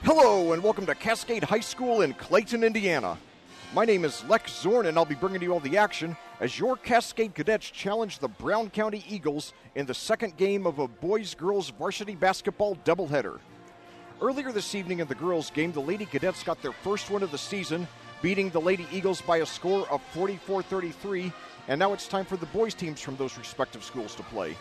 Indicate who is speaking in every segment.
Speaker 1: Hello and welcome to Cascade High School in Clayton, Indiana. My name is Lec Zorn and I'll be bringing you all the action as your Cascade Cadets challenge the Brown County Eagles in the second game of a boys-girls varsity basketball doubleheader. Earlier this evening in the girls' game, the Lady Cadets got their first win of the season, beating the Lady Eagles by a score of 44-33, and now it's time for the boys' teams from those respective schools to play.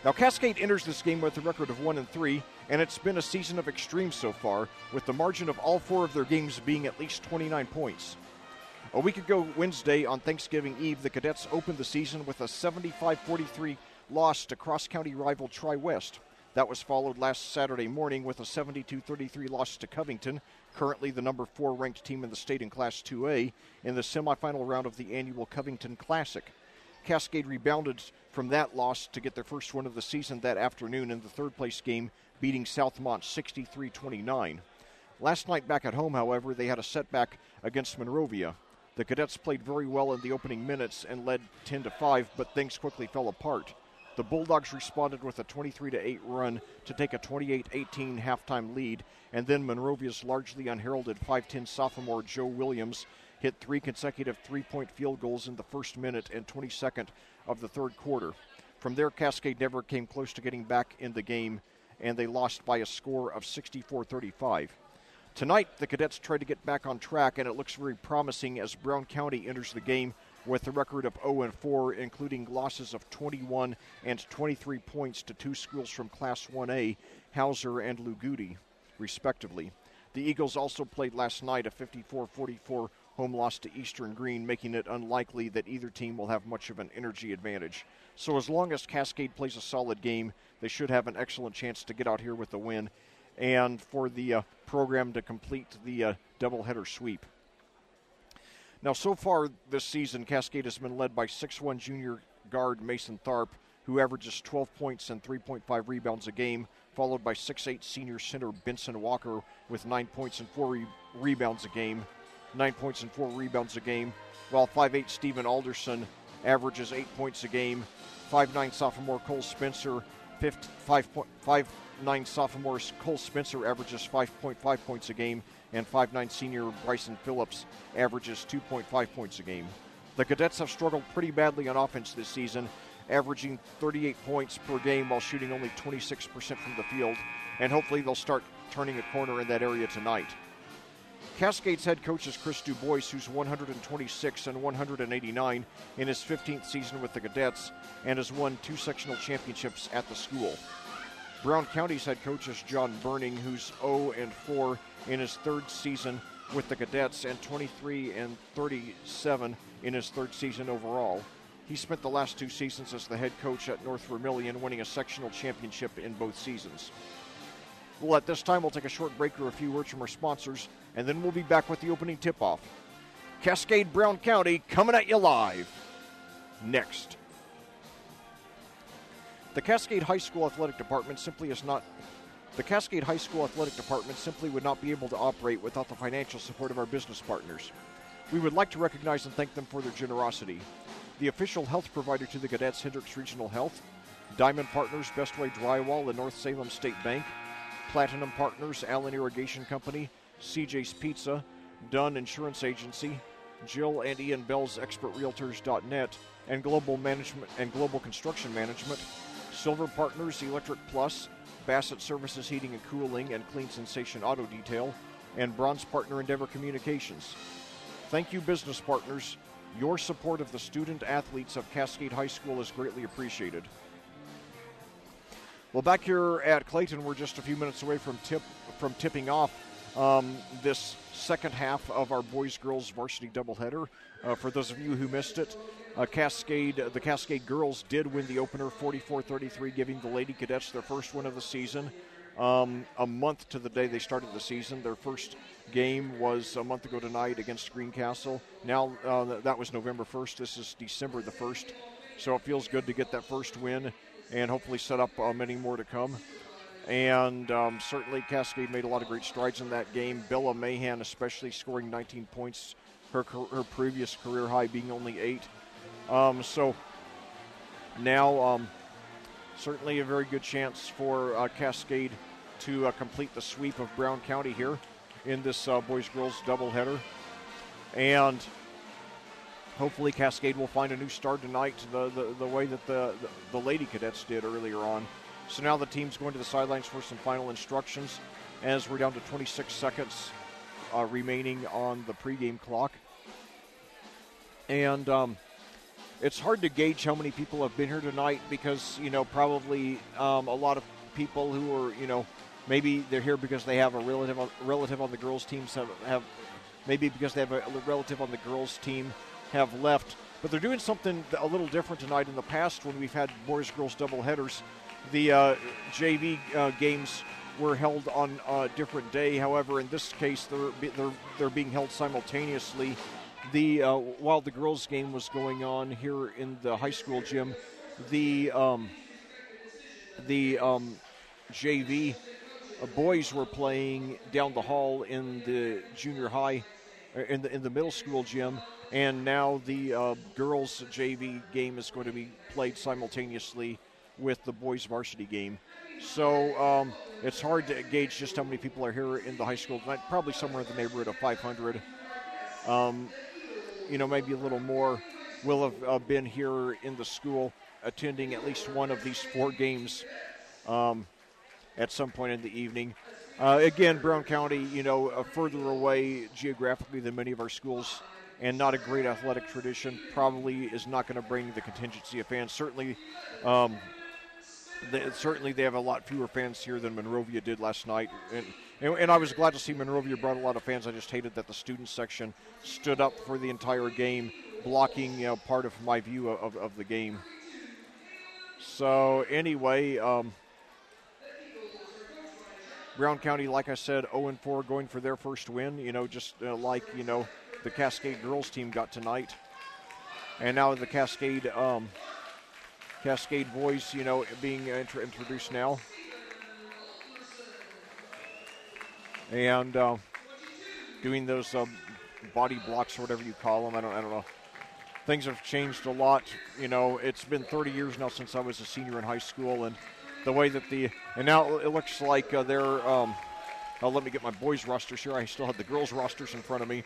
Speaker 1: Now, Cascade enters this game with a record of 1-3, and it's been a season of extremes so far, with the margin of all four of their games being at least 29 points. A week ago Wednesday, on Thanksgiving Eve, the Cadets opened the season with a 75-43 loss to cross-county rival Tri-West. That was followed last Saturday morning with a 72-33 loss to Covington, currently the number 4 ranked team in the state in Class 2A, in the semifinal round of the annual Covington Classic. Cascade rebounded from that loss to get their first win of the season that afternoon in the third-place game, beating Southmont 63-29. Last night back at home, however, they had a setback against Monrovia. The Cadets played very well in the opening minutes and led 10-5, but things quickly fell apart. The Bulldogs responded with a 23-8 run to take a 28-18 halftime lead, and then Monrovia's largely unheralded 5'10 sophomore Joe Williams hit 3 consecutive three-point field goals in the first minute and 22nd of the third quarter. From there, Cascade never came close to getting back in the game, and they lost by a score of 64-35. Tonight, the Cadets tried to get back on track, and it looks very promising as Brown County enters the game with a record of 0-4, including losses of 21 and 23 points to two schools from Class 1A, Hauser and Lugudi, respectively. The Eagles also played last night a 54-44 home loss to Eastern Green, making it unlikely that either team will have much of an energy advantage. So as long as Cascade plays a solid game, they should have an excellent chance to get out here with a win and for the program to complete the doubleheader sweep. Now, so far this season, Cascade has been led by 6'1 junior guard Mason Tharp, who averages 12 points and 3.5 rebounds a game, followed by 6'8 senior center Benson Walker with 9 points and 4 rebounds a game. 9 points and 4 rebounds a game, while 5'8 Stephen Alderson averages 8 points a game. 5'9 sophomore Cole Spencer, 5'9 sophomore Cole Spencer averages 5.5 points a game, and 5'9 senior Bryson Phillips averages 2.5 points a game. The Cadets have struggled pretty badly on offense this season, averaging 38 points per game while shooting only 26% from the field, and hopefully they'll start turning a corner in that area tonight. Cascade's head coach is Chris DuBois, who's 126 and 189 in his 15th season with the Cadets and has won 2 sectional championships at the school. Brown County's head coach is John Burning, who's 0-4 in his third season with the Cadets and 23 and 37 in his third season overall. He spent the last 2 seasons as the head coach at North Vermilion, winning a sectional championship in both seasons. Well, at this time, we'll take a short break or a few words from our sponsors, and then we'll be back with the opening tip-off. Cascade Brown County coming at you live. Next. The Cascade High School Athletic Department simply would not be able to operate without the financial support of our business partners. We would like to recognize and thank them for their generosity. The official health provider to the Cadets, Hendricks Regional Health, Diamond Partners, Bestway Drywall, and North Salem State Bank, Platinum Partners, Allen Irrigation Company, CJ's Pizza, Dunn Insurance Agency, Jill and Ian Bell's ExpertRealtors.net, and Global Management and Global Construction Management, Silver Partners, Electric Plus, Bassett Services Heating and Cooling, and Clean Sensation Auto Detail, and Bronze Partner Endeavor Communications. Thank you, business partners. Your support of the student athletes of Cascade High School is greatly appreciated. Well, back here at Clayton, we're just a few minutes away from tipping off this second half of our boys-girls varsity doubleheader. For those of you who missed it, the Cascade girls did win the opener 44-33, giving the Lady Cadets their first win of the season. A month to the day they started the season. Their first game was a month ago tonight against Greencastle. Now, that was November 1st. This is December the 1st. So it feels good to get that first win and hopefully set up many more to come. And certainly Cascade made a lot of great strides in that game. Bella Mahan especially scoring 19 points, her previous career high being only 8. So now certainly a very good chance for Cascade to complete the sweep of Brown County here in this boys-girls doubleheader. And hopefully Cascade will find a new start tonight the way that the Lady Cadets did earlier on. So now the team's going to the sidelines for some final instructions as we're down to 26 seconds remaining on the pregame clock. And it's hard to gauge how many people have been here tonight because, probably a lot of people who are, maybe they're here because they have a relative on the girls' teams have maybe because they have a relative on the girls' team have left. But they're doing something a little different tonight. In the past, when we've had boys-girls doubleheaders, the JV games were held on a different day. However, in this case, they're being held simultaneously. While the girls' game was going on here in the high school gym, the JV boys were playing down the hall in the junior high, in the middle school gym, and now the girls' JV game is going to be played simultaneously with the boys' varsity game. So it's hard to gauge just how many people are here in the high school tonight. Probably somewhere in the neighborhood of 500. Maybe a little more will have been here in the school attending at least one of these 4 games at some point in the evening. Again, Brown County, further away geographically than many of our schools and not a great athletic tradition, probably is not going to bring the contingency of fans. Certainly they have a lot fewer fans here than Monrovia did last night. And I was glad to see Monrovia brought a lot of fans. I just hated that the student section stood up for the entire game, blocking part of my view of the game. So anyway, Brown County, like I said, 0-4 going for their first win, like the Cascade girls team got tonight. And now the Cascade boys, being introduced now. And doing those body blocks or whatever you call them. I don't know. Things have changed a lot. It's been 30 years now since I was a senior in high school, and the way that and now it looks like they're. Let me get my boys' rosters here. I still have the girls' rosters in front of me,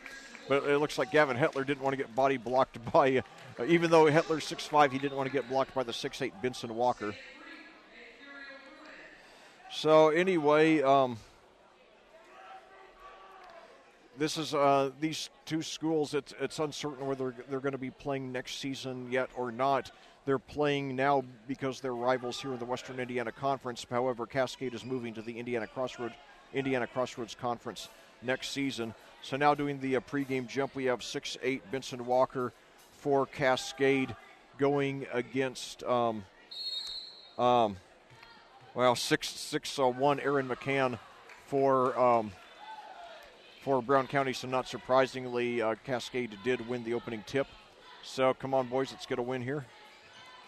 Speaker 1: but it looks like Gavin Hetler didn't want to get body blocked by, even though Hetler's 6'5", he didn't want to get blocked by the 6'8" Benson Walker. So anyway. This is these two schools. It's uncertain whether they're going to be playing next season yet or not. They're playing now because they're rivals here in the Western Indiana Conference. However, Cascade is moving to the Indiana Crossroads Conference next season. So now doing the pregame jump, we have 6'8" Benson Walker for Cascade going against 6'1" Aaron McCann for Brown County. So not surprisingly, Cascade did win the opening tip. So come on, boys, let's get a win here.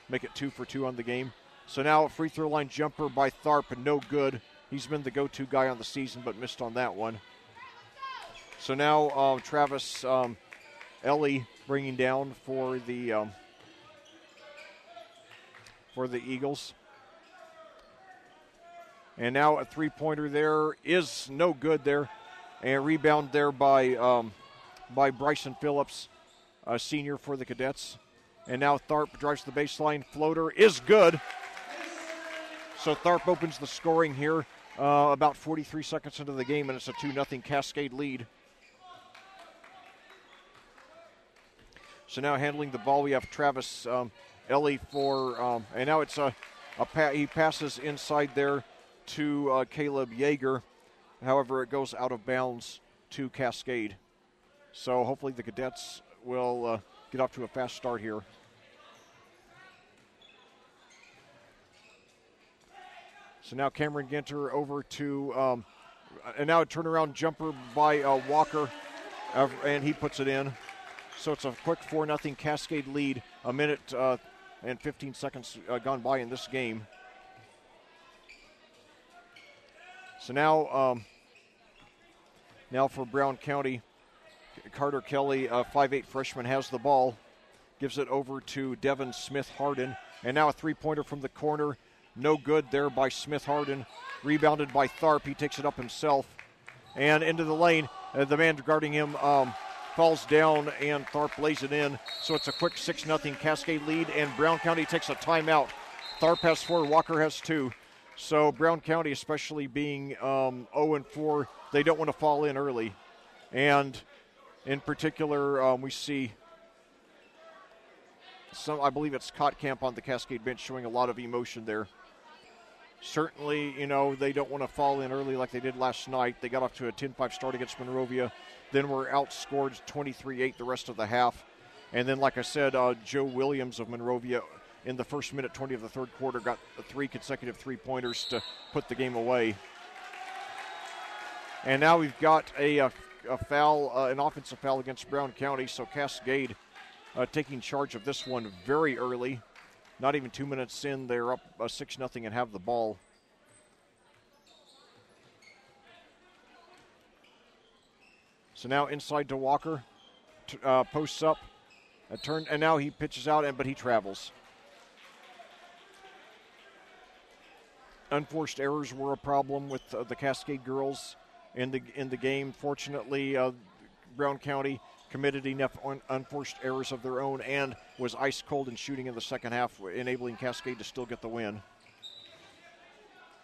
Speaker 1: Make it 2 for 2 on the game. So now a free throw line jumper by Tharp, no good. He's been the go-to guy on the season, but missed on that one. So now Travis Ellie bringing down for the Eagles. And now a three-pointer there is no good there. And a rebound there by Bryson Phillips, a senior for the Cadets. And now Tharp drives the baseline. Floater is good. So Tharp opens the scoring here about 43 seconds into the game, and it's a 2-0 Cascade lead. So now handling the ball, we have Travis Ellie for, and now it's he passes inside there to Caleb Yeager. However, it goes out of bounds to Cascade. So hopefully the Cadets will get off to a fast start here. So now Cameron Ginter over to, and now a turnaround jumper by Walker, and he puts it in. So it's a quick 4-0 Cascade lead, a minute and 15 seconds gone by in this game. So now for Brown County, Carter Kelly, a 5'8" freshman, has the ball, gives it over to Devin Smith-Harden, and now a three-pointer from the corner No good there by Smith-Harden. Rebounded by Tharp. He takes it up himself. And into the lane. The man guarding him falls down, and Tharp lays it in. So it's a quick 6-0 Cascade lead, and Brown County takes a timeout. Tharp has 4, Walker has 2. So Brown County, especially being 0-4, they don't want to fall in early. And in particular, we see I believe it's Kotkamp on the Cascade bench showing a lot of emotion there. Certainly, they don't want to fall in early like they did last night. They got off to a 10-5 start against Monrovia, then were outscored 23-8 the rest of the half. And then, like I said, Joe Williams of Monrovia in the first minute 20 of the third quarter got 3 consecutive three-pointers to put the game away. And now we've got a foul, an offensive foul against Brown County, so Cascade taking charge of this one very early. Not even 2 minutes in, they're up 6-0 and have the ball. So now inside to Walker, posts up, a turn, and now he pitches out, but he travels. Unforced errors were a problem with the Cascade girls in the game. Fortunately, Brown County committed enough unforced errors of their own and was ice cold in shooting in the second half, enabling Cascade to still get the win.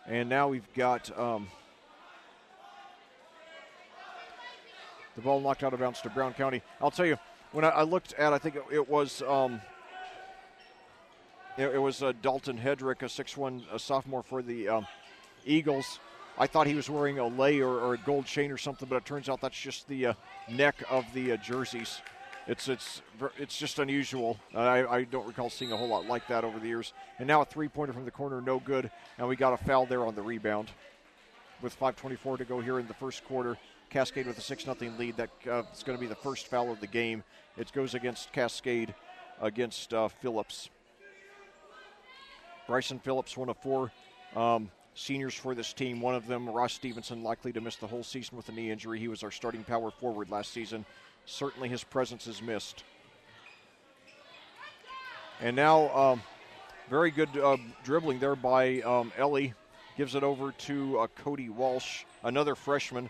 Speaker 1: And now we've got the ball knocked out of bounds to Brown County. I'll tell you, when I looked at, I think it was Dalton Hedrick, a 6'1", a sophomore for the Eagles. I thought he was wearing a lei or a gold chain or something, but it turns out that's just the neck of the jerseys. It's just unusual. I don't recall seeing a whole lot like that over the years. And now a three-pointer from the corner, no good, and we got a foul there on the rebound. With 5:24 to go here in the first quarter, Cascade with a 6-0 lead. That's going to be the first foul of the game. It goes against Cascade, against Phillips. Bryson Phillips, one of 4 seniors for this team. One of them, Ross Stevenson, likely to miss the whole season with a knee injury. He was our starting power forward last season. Certainly his presence is missed. And now very good dribbling there by Ellie. Gives it over to Cody Walsh, another freshman.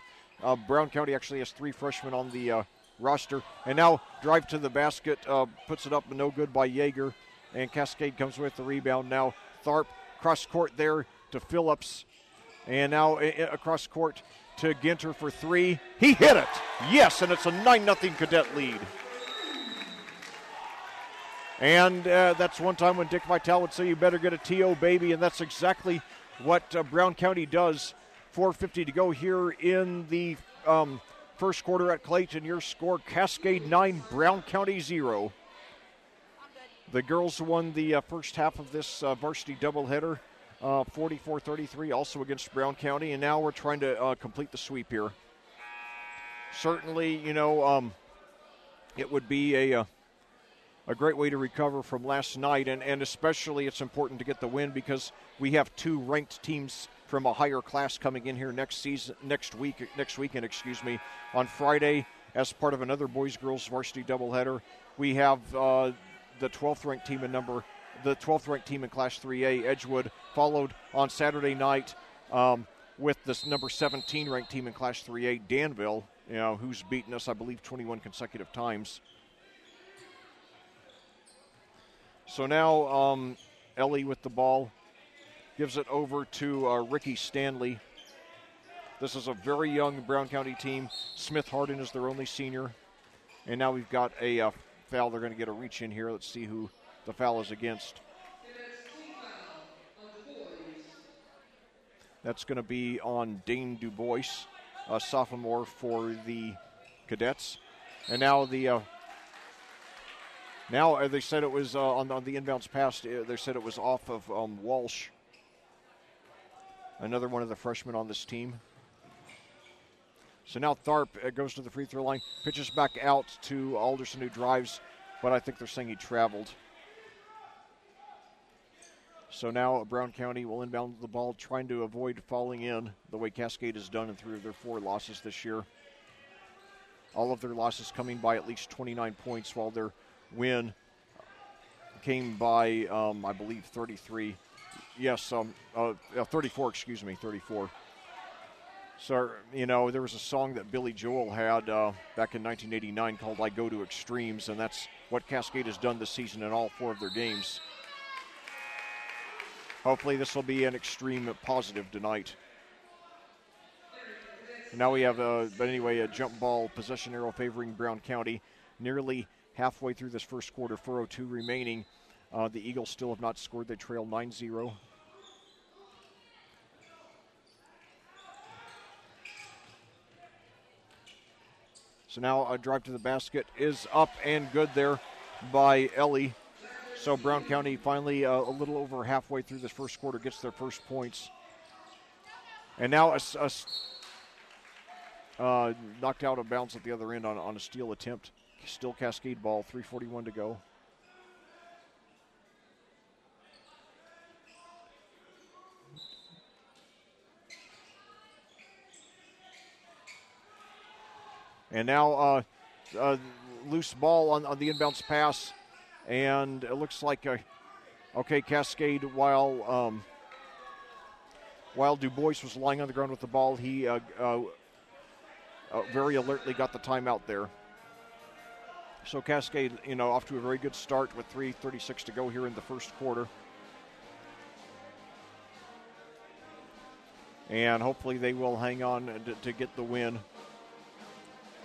Speaker 1: Brown County actually has 3 freshmen on the roster. And now drive to the basket, puts it up, no good by Yeager. And Cascade comes with the rebound. Now Tharp cross court there to Phillips. And now across court to Ginter for 3. He hit it. Yes, and it's a 9-0 Cadet lead. And that's one time when Dick Vitale would say, you better get a TO, baby. And that's exactly what Brown County does. 4:50 to go here in the first quarter at Clayton. Your score, Cascade 9, Brown County 0. The girls won the first half of this varsity doubleheader, 44-33, also against Brown County. And now we're trying to complete the sweep here. Certainly, it would be a great way to recover from last night. And especially it's important to get the win because we have 2 ranked teams from a higher class coming in here next weekend, on Friday as part of another boys-girls varsity doubleheader. We have the 12th ranked team in Class 3A, Edgewood, followed on Saturday night with this number 17 ranked team in Class 3A, Danville, who's beaten us, I believe, 21 consecutive times. So now Ellie with the ball. Gives it over to Ricky Stanley. This is a very young Brown County team. Smith-Harden is their only senior. And now we've got a foul. They're going to get a reach in here. Let's see who the foul is against. That's going to be on Dane DuBois, a sophomore for the Cadets. And now they said it was on the inbounds pass. They said it was off of Walsh. Another one of the freshmen on this team. So now Tharp goes to the free throw line, pitches back out to Alderson, who drives, but I think they're saying he traveled. So now Brown County will inbound the ball, trying to avoid falling in the way Cascade has done in 3 of their 4 losses this year. All of their losses coming by at least 29 points, while their win came by, I believe, 33. yes, 34, excuse me, 34. So, you know, there was a song that Billy Joel had back in 1989 called I Go to Extremes, and that's what Cascade has done this season in all 4 of their games. Hopefully this will be an extreme positive tonight. Now we have, but anyway, a jump ball possession arrow favoring Brown County. Nearly halfway through this first quarter, 4:02 remaining. The Eagles still have not scored. They trail 9-0. So now a drive to the basket is up and good there by Ellie. So Brown County finally a little over halfway through this first quarter gets their first points. And now knocked out of bounds at the other end on a steal attempt. Still Cascade ball, 3:41 to go. And now loose ball on the inbounds pass. And it looks like, Cascade, while Du Bois was lying on the ground with the ball, he very alertly got the timeout there. So Cascade, off to a very good start with 3:36 to go here in the first quarter. And hopefully they will hang on to get the win.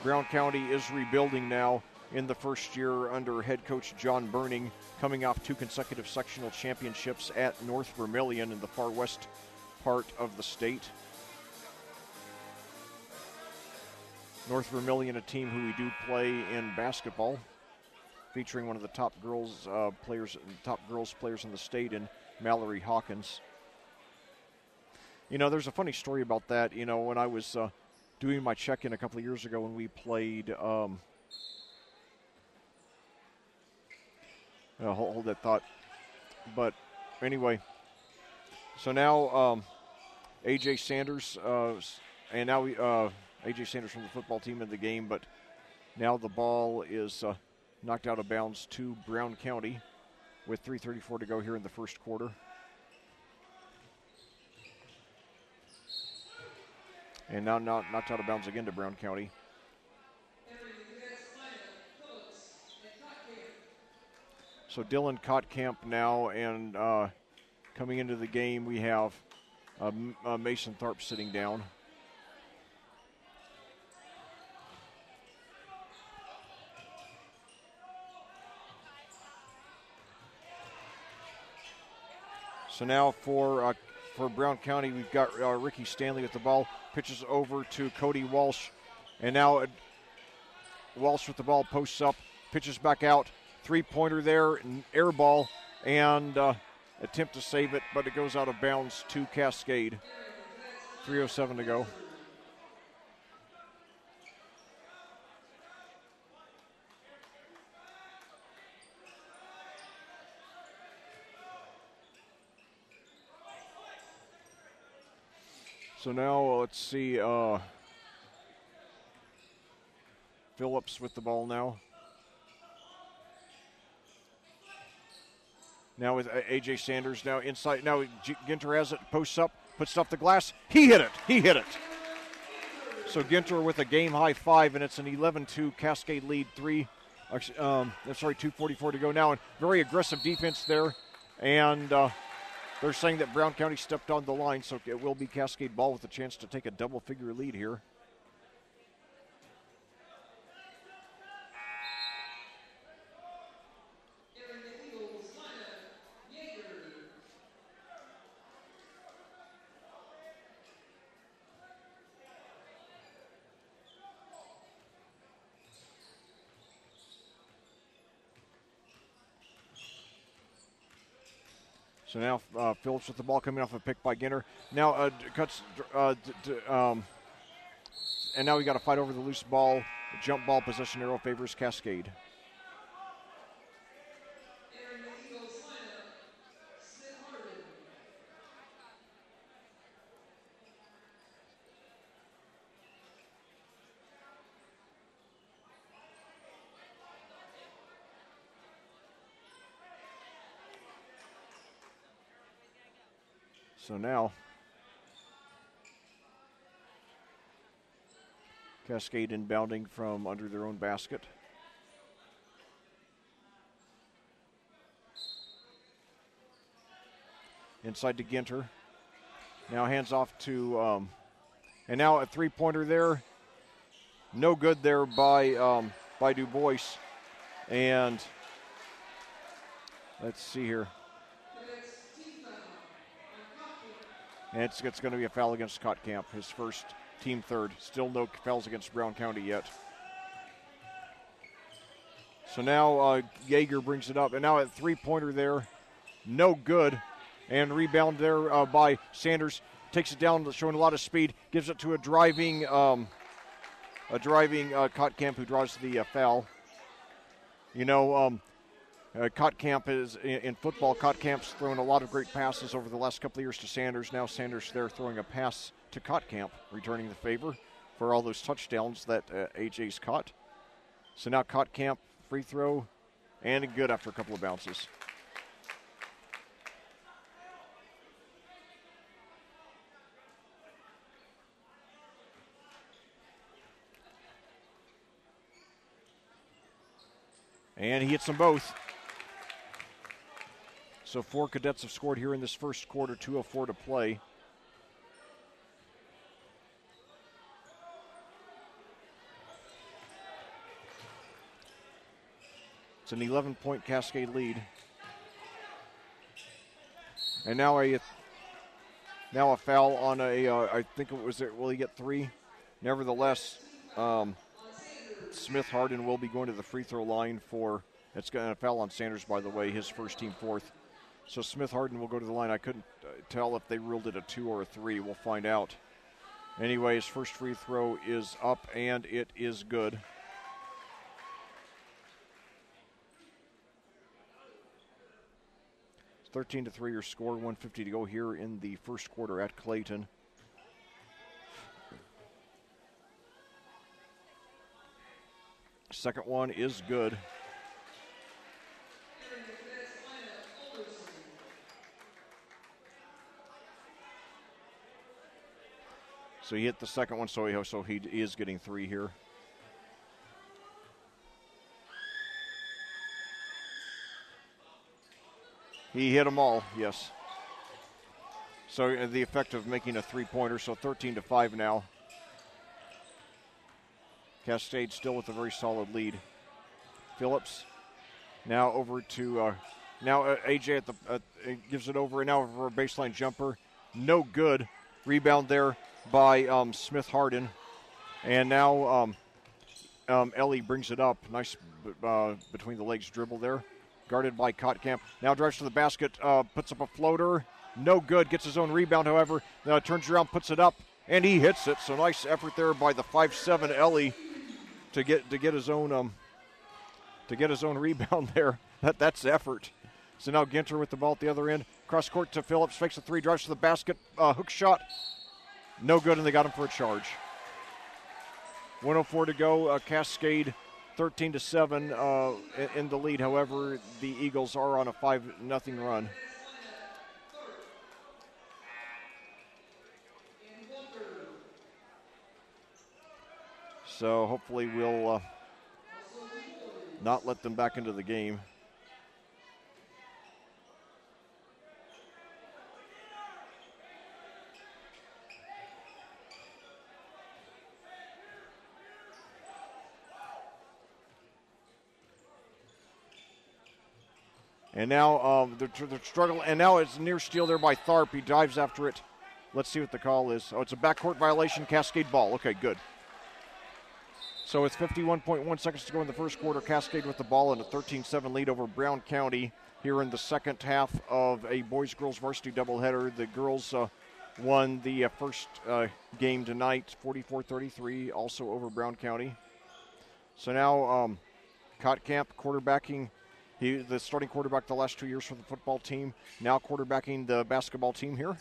Speaker 1: Brown County is rebuilding now in the first year under head coach John Burning, coming off 2 consecutive sectional championships at North Vermilion in the far west part of the state. North Vermilion, a team who we do play in basketball, featuring one of the top girls players in the state in Mallory Hawkins. There's a funny story about that. When I was doing my check-in a couple of years ago when we played, hold that thought. But anyway, so now A.J. Sanders, and now A.J. Sanders from the football team in the game, but now the ball is knocked out of bounds to Brown County with 3:34 to go here in the first quarter. And now knocked out of bounds again to Brown County. So Dylan Kottkamp now, and coming into the game we have Mason Tharp sitting down. So now for Brown County, we've got Ricky Stanley with the ball. Pitches over to Cody Walsh. And now Walsh with the ball, posts up, pitches back out. Three-pointer there, air ball, and attempt to save it, but it goes out of bounds to Cascade. 3:07 to go. So now let's see, Phillips with the ball now. Now with A.J. Sanders now inside. Now Ginter has it, posts up, puts it off the glass. He hit it. So Ginter with a game-high 5, and it's an 11-2 Cascade lead. 2:44 to go now. And very aggressive defense there. And they're saying that Brown County stepped on the line, so it will be Cascade ball with a chance to take a double-figure lead here. So now Phillips with the ball coming off a pick by Ginter. Now cuts, and now we got to fight over the loose ball. Jump ball possession arrow favors Cascade. So now Cascade inbounding from under their own basket. Inside to Ginter. Now hands off to, and now a three-pointer there. No good there by Du Bois. And let's see here. And it's going to be a foul against Kottkamp, his first, team third. Still no fouls against Brown County yet. So now Yeager brings it up. And now a three-pointer there. No good. And rebound there by Sanders. Takes it down, showing a lot of speed. Gives it to a driving Kottkamp who draws the foul. You know, Kottkamp is, in football, Kottkamp's thrown a lot of great passes over the last couple of years to Sanders. Now Sanders there throwing a pass to Kottkamp, returning the favor for all those touchdowns that AJ's caught. So now Kottkamp, free throw, and good after a couple of bounces. And he hits them both. So 4 cadets have scored here in this first quarter, 2:04 to play. It's an 11-point Cascade lead. And now a foul on I think it was, will he get 3? Nevertheless, Smith Harden will be going to the free throw line for, it's going to foul on Sanders, by the way, his first, team fourth. So Smith Harden will go to the line. I couldn't tell if they ruled it a 2 or a 3. We'll find out. Anyway, his first free throw is up, and it is good. It's 13-3 your score, 1:50 to go here in the first quarter at Clayton. Second one is good. So he hit the second one, so he is getting 3 here. He hit them all, yes. So the effect of making a three-pointer, so 13-5 now. Cascade still with a very solid lead. Phillips now over to AJ gives it over, and now for a baseline jumper. No good. Rebound there by Smith Harden. And now Ellie brings it up. Nice between the legs dribble there. Guarded by Kottkamp. Now drives to the basket, puts up a floater. No good. Gets his own rebound, however. Turns around, puts it up, and he hits it. So nice effort there by the 5'7" Ellie to get his own rebound there. That's effort. So now Ginter with the ball at the other end. Cross court to Phillips. Fakes a 3. Drives to the basket. Hook shot. No good, and they got him for a charge. 1:04 to go. Cascade 13-7 in the lead. However, the Eagles are on a 5-0 run. So hopefully we'll not let them back into the game. And now they're struggling. And now it's near steal there by Tharp. He dives after it. Let's see what the call is. Oh, it's a backcourt violation. Cascade ball. Okay, good. So it's 51.1 seconds to go in the first quarter. Cascade with the ball in a 13-7 lead over Brown County here in the second half of a boys-girls varsity doubleheader. The girls won the first game tonight, 44-33, also over Brown County. So now Kottkamp quarterbacking. The starting quarterback the last 2 years for the football team, now quarterbacking the basketball team here.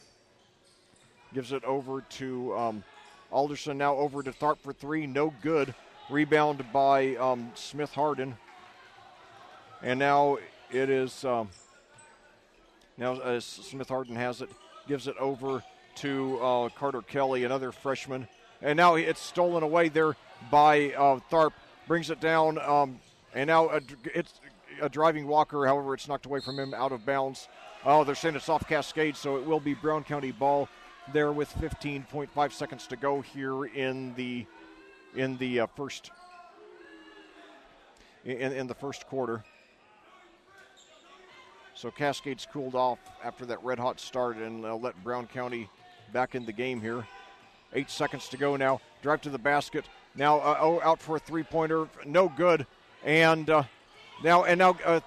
Speaker 1: Gives it over to Alderson, now over to Tharp for 3, no good. Rebound by Smith Harden. And now it is, Smith Harden has it. gives it over to Carter Kelly, another freshman. And now it's stolen away there by Tharp. Brings it down, and now it's a driving Walker. However, it's knocked away from him out of bounds. Oh, they're saying it's off Cascade, so it will be Brown County ball there with 15.5 seconds to go here in the first quarter. So Cascade's cooled off after that red-hot start and let Brown County back in the game here. 8 seconds to go now. Drive to the basket. Now out for a three-pointer. No good. And now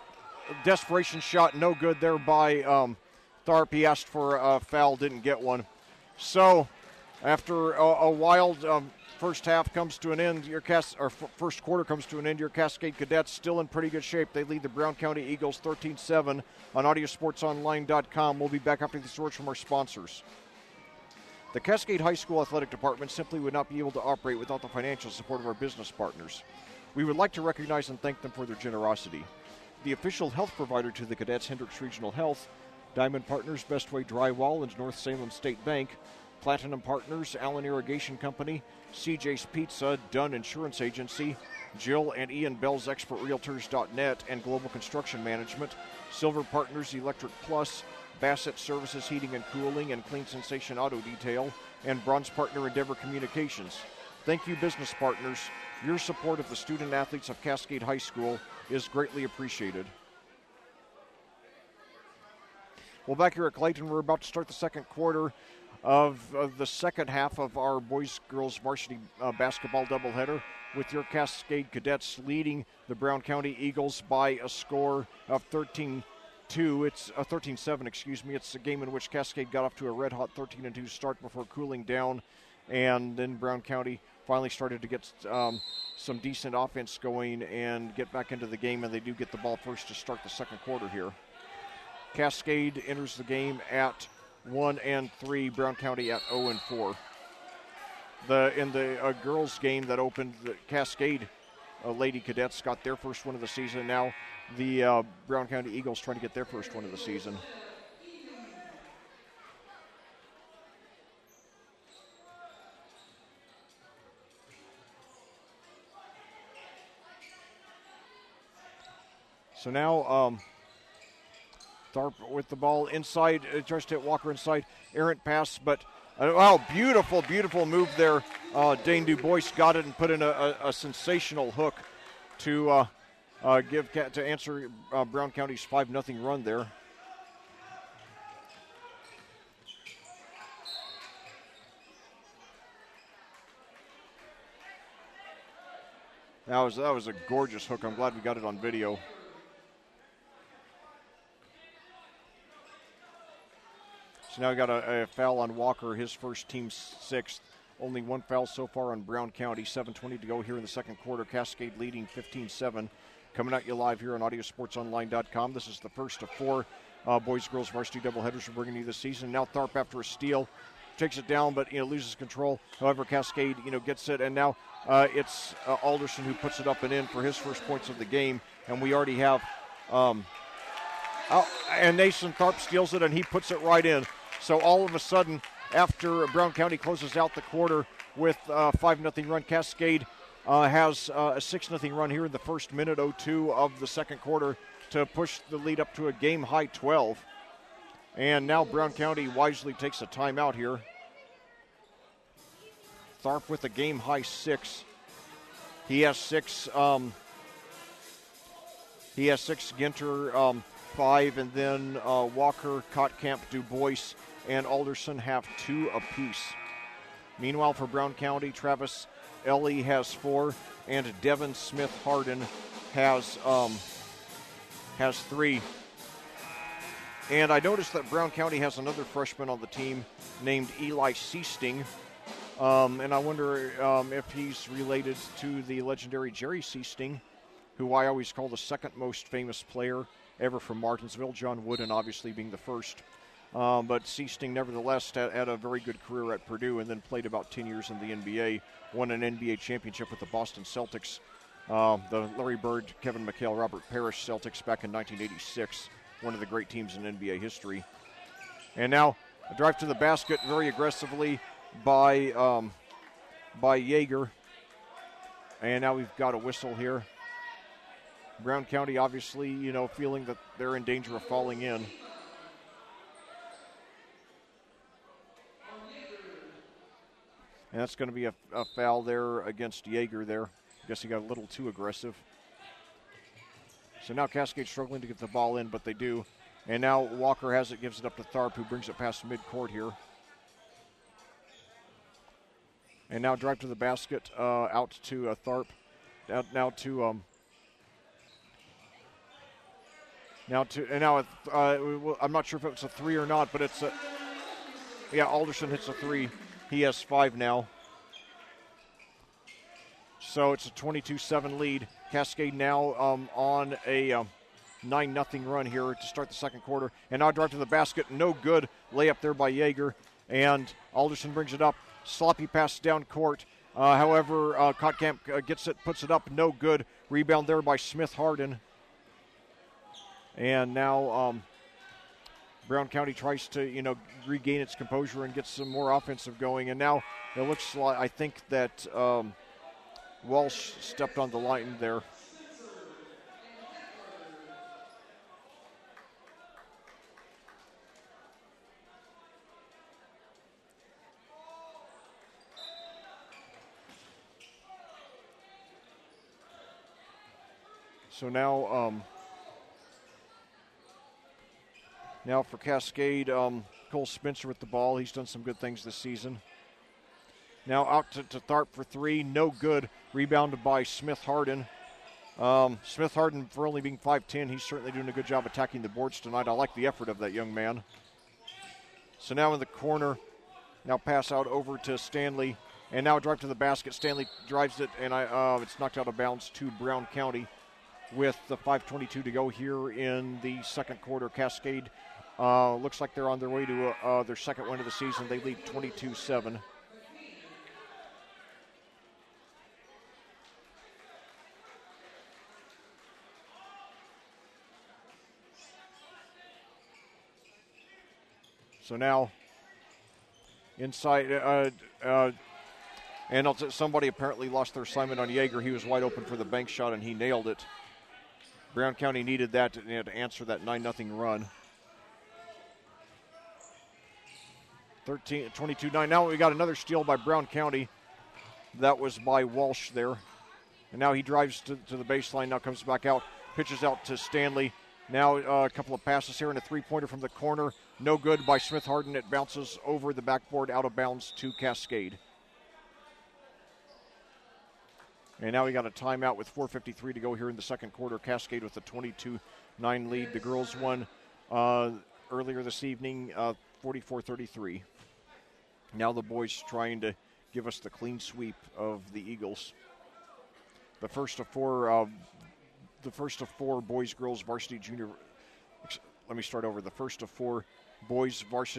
Speaker 1: desperation shot. No good there by Tharp. He asked for a foul. Didn't get one. So after a wild first half comes to an end, first quarter comes to an end, your Cascade Cadets still in pretty good shape. They lead the Brown County Eagles 13-7 on audiosportsonline.com. We'll be back after these words from our sponsors. The Cascade High School Athletic Department simply would not be able to operate without the financial support of our business partners. We would like to recognize and thank them for their generosity. The official health provider to the Cadets, Hendricks Regional Health, Diamond Partners, Bestway Drywall, and North Salem State Bank, Platinum Partners, Allen Irrigation Company, CJ's Pizza, Dunn Insurance Agency, Jill and Ian Bell's ExpertRealtors.net and Global Construction Management, Silver Partners Electric Plus, Bassett Services Heating and Cooling, and Clean Sensation Auto Detail, and bronze partner Endeavor Communications. Thank you, business partners. Your support of the student athletes of Cascade High School is greatly appreciated. Well, back here at Clayton, we're about to start the second quarter of the second half of our boys-girls varsity basketball doubleheader, with your Cascade Cadets leading the Brown County Eagles by a score of 13-7. It's a game in which Cascade got off to a red-hot 13-2 start before cooling down, and then Brown County finally started to get some decent offense going and get back into the game, and they do get the ball first to start the second quarter here. Cascade enters the game at 1-3, Brown County at 0-4. In the girls' game that opened, the Cascade Lady Cadets got their first win of the season. Now the Brown County Eagles trying to get their first win of the season. So now Tharp with the ball inside, tries to hit Walker inside, errant pass, but beautiful, beautiful move there. Dane DuBois got it and put in a sensational hook to answer Brown County's 5-0 run there. That was a gorgeous hook. I'm glad we got it on video. So now we got a foul on Walker, his first, team sixth. Only one foul so far on Brown County. 7:20 to go here in the second quarter. Cascade leading 15-7. Coming at you live here on audiosportsonline.com. This is the first of four boys-girls varsity doubleheaders we're bringing you this season. Now Tharp, after a steal, takes it down, but loses control. However, Cascade gets it, and now it's Alderson who puts it up and in for his first points of the game. And we already have and Nathan Tharp steals it, and he puts it right in. So all of a sudden, after Brown County closes out the quarter with a 5-0 run, Cascade has a 6-0 run here in the first minute 02 of the second quarter to push the lead up to a game-high 12. And now Brown County wisely takes a timeout here. Tharp with a game-high 6. He has 6. Ginter 5, and then Walker, Kottkamp, DuBois, and Alderson have 2 apiece. Meanwhile, for Brown County, Travis Ellie has 4, and Devin Smith Harden has 3. And I noticed that Brown County has another freshman on the team named Eli Seasting. And I wonder if he's related to the legendary Jerry Seasting, who I always call the second most famous player ever from Martinsville, John Wooden obviously being the first. But Seasting nevertheless had a very good career at Purdue and then played about 10 years in the NBA, won an NBA championship with the Boston Celtics, the Larry Bird, Kevin McHale, Robert Parrish Celtics back in 1986, one of the great teams in NBA history. And now A drive to the basket very aggressively by Yeager. And now we've got a whistle here. Brown County obviously, feeling that they're in danger of falling in. And that's going to be a foul there against Yeager there. I guess he got a little too aggressive. So now Cascade struggling to get the ball in, but they do. And now Walker has it, gives it up to Tharp, who brings it past midcourt here. And now drive to the basket, out to Tharp. I'm not sure if it's a three or not, but it's Alderson hits a three. He has 5 now. So it's a 22-7 lead. Cascade now on a 9-0 run here to start the second quarter. And now drive to the basket. No good. Layup there by Yeager. And Alderson brings it up. Sloppy pass down court. However, Kotkamp gets it, puts it up. No good. Rebound there by Smith-Harden. And now Brown County tries to, regain its composure and get some more offensive going. And now it looks like, I think that Walsh stepped on the line there. So now for Cascade, Cole Spencer with the ball. He's done some good things this season. Now out to Tharp for 3. No good. Rebounded by Smith-Harden. Smith-Harden, for only being 5'10", he's certainly doing a good job attacking the boards tonight. I like the effort of that young man. So now in the corner, now pass out over to Stanley. And now drive to the basket. Stanley drives it, and it's knocked out of bounds to Brown County with the 5:22 to go here in the second quarter. Cascade looks like they're on their way to their second win of the season. They lead 22-7. So now inside, and somebody apparently lost their assignment on Yeager. He was wide open for the bank shot, and he nailed it. Brown County needed that to answer that 9-0 run. 22-9. Now we got another steal by Brown County. That was by Walsh there. And now he drives to the baseline, now comes back out, pitches out to Stanley. Now a couple of passes here and a three-pointer from the corner. No good by Smith-Harden. It bounces over the backboard, out of bounds to Cascade. And now we got a timeout with 4:53 to go here in the second quarter. Cascade with a 22-9 lead. The girls won earlier this evening, 44-33. Now the boys trying to give us the clean sweep of the Eagles. The first of four boys-girls varsity junior. Let me start over. The first of four boys-girls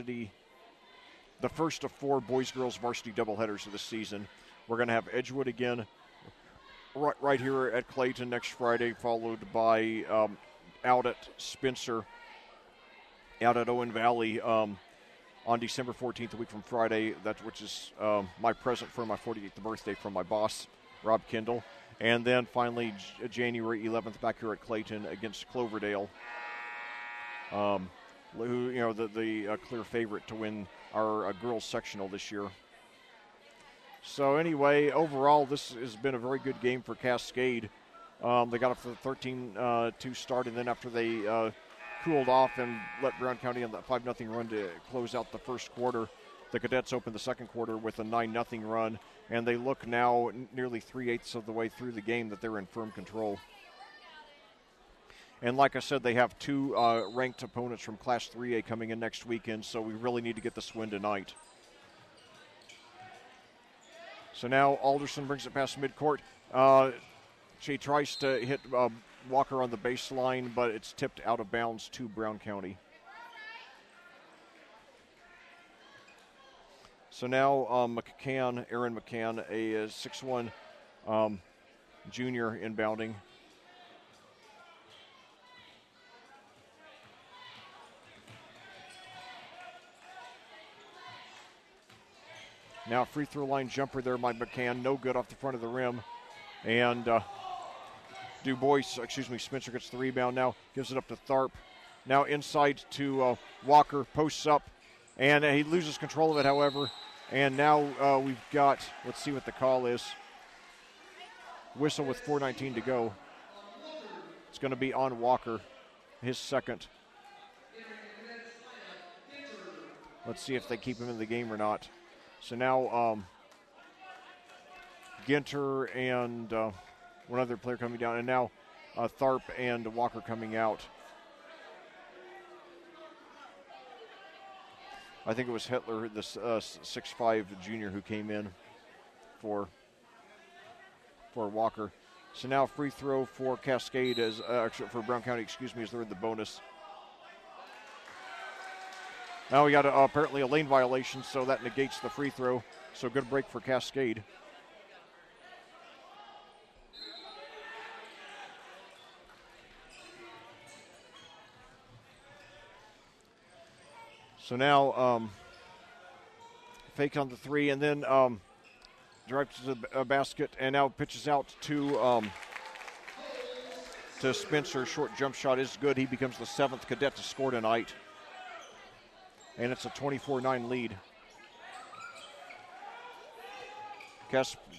Speaker 1: varsity doubleheaders of the season. We're going to have Edgewood again right here at Clayton next Friday, followed by out at Spencer, out at Owen Valley on December 14th, a week from Friday, which is my present for my 48th birthday from my boss, Rob Kendall. And then finally, January 11th, back here at Clayton against Cloverdale, who, the clear favorite to win our girls sectional this year. So anyway, overall, this has been a very good game for Cascade. They got off to the 13-2 start, and then after they cooled off and let Brown County on that 5-0 run to close out the first quarter, the Cadets opened the second quarter with a 9-0 run, and they look now nearly 3/8 of the way through the game that they're in firm control. And like I said, they have two ranked opponents from Class 3A coming in next weekend, so we really need to get this win tonight. So now Alderson brings it past midcourt. She tries to hit Walker on the baseline, but it's tipped out of bounds to Brown County. So now Aaron McCann, a 6'1" junior inbounding. Now free throw line jumper there by McCann. No good off the front of the rim. And Spencer gets the rebound now. Gives it up to Tharp. Now inside to Walker. Posts up. And he loses control of it, however. And now we've got, let's see what the call is. Whistle with 4:19 to go. It's going to be on Walker, his second. Let's see if they keep him in the game or not. So now Ginter and one other player coming down. And now Tharp and Walker coming out. I think it was Hitler, the 6'5" junior, who came in for Walker. So now free throw for Cascade, for Brown County, as they're in the bonus. Now we got apparently a lane violation, so that negates the free throw. So good break for Cascade. So now fake on the three, and then drives to the basket, and now pitches out to Spencer. Short jump shot is good. He becomes the 7th cadet to score tonight. And it's a 24-9 lead.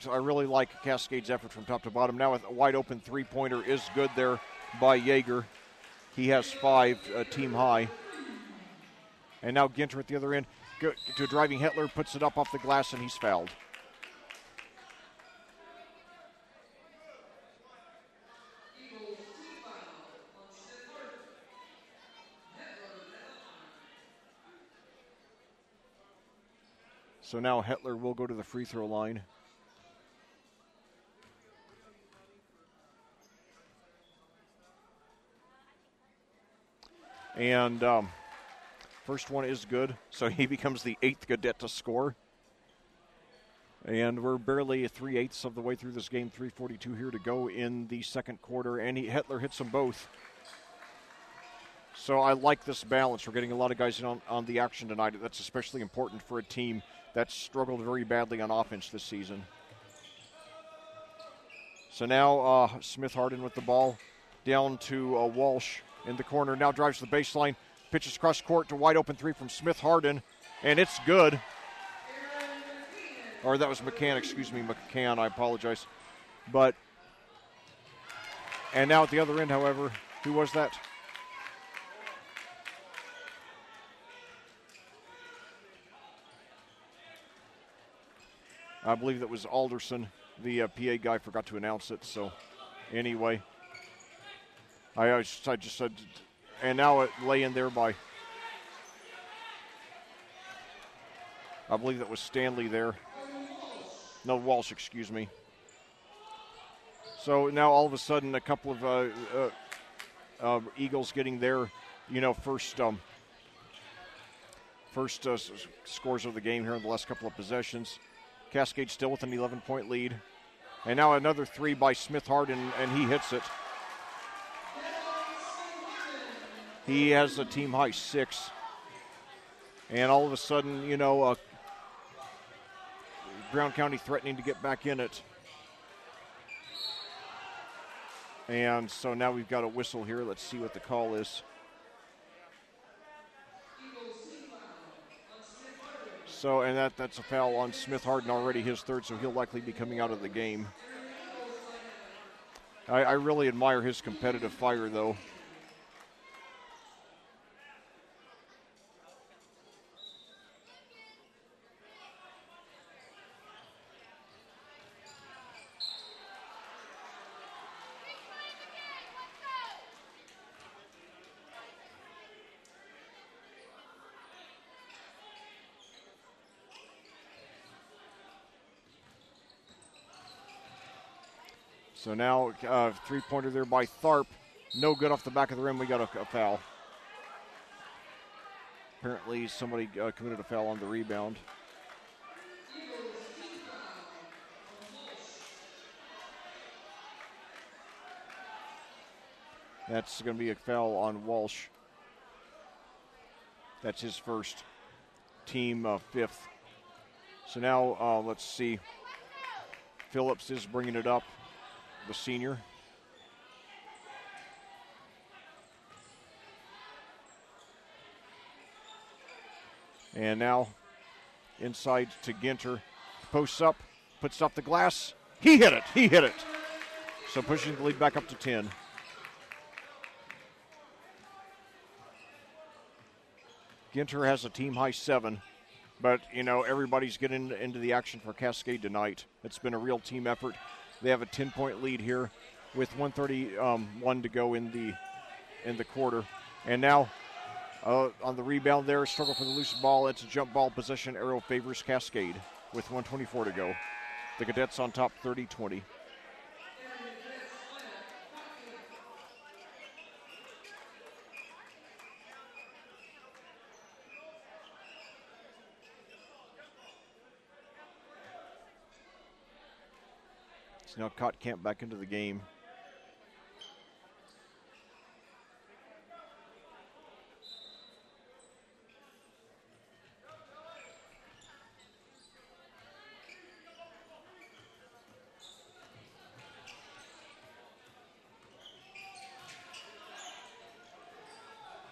Speaker 1: I really like Cascade's effort from top to bottom. Now a wide open three-pointer is good there by Yeager. He has 5, team high. And now Ginter at the other end to a driving Hitler, puts it up off the glass, and he's fouled. So now Hitler will go to the free throw line. And first one is good, so he becomes the 8th cadet to score. And we're barely 3/8 of the way through this game, 3:42 here to go in the second quarter, and Hitler hits them both. So I like this balance. We're getting a lot of guys in on the action tonight. That's especially important for a team that's struggled very badly on offense this season. So now Smith Harden with the ball down to Walsh in the corner. Now drives to the baseline, pitches cross court to wide open three from Smith Harden, and it's good. Or that was McCann, I apologize. And now at the other end, however, who was that? I believe that was Alderson. The PA guy forgot to announce it. So, anyway, I just said, and now it lay in there by, I believe that was Stanley there. No, Walsh, excuse me. So now all of a sudden, a couple of Eagles getting their, first scores of the game here in the last couple of possessions. Cascade still with an 11-point lead. And now another three by Smith Harden, and he hits it. He has a team high 6. And all of a sudden, Brown County threatening to get back in it. And so now we've got a whistle here. Let's see what the call is. So, and that's a foul on Smith Harden, already his third, so he'll likely be coming out of the game. I really admire his competitive fire, though. So now three-pointer there by Tharp. No good off the back of the rim. We got a foul. Apparently somebody committed a foul on the rebound. That's going to be a foul on Walsh. That's his first, team 5th. So now let's see. Phillips is bringing it up, the senior. And now inside to Ginter. Posts up, puts off the glass. He hit it. So pushing the lead back up to 10. Ginter has a team high 7. But, everybody's getting into the action for Cascade tonight. It's been a real team effort. They have a 10-point lead here with 1:31 to go in the quarter. And now on the rebound there, struggle for the loose ball. It's a jump ball possession. Arrow favors Cascade with 1:24 to go. The Cadets on top 30-20. It's now caught Camp back into the game.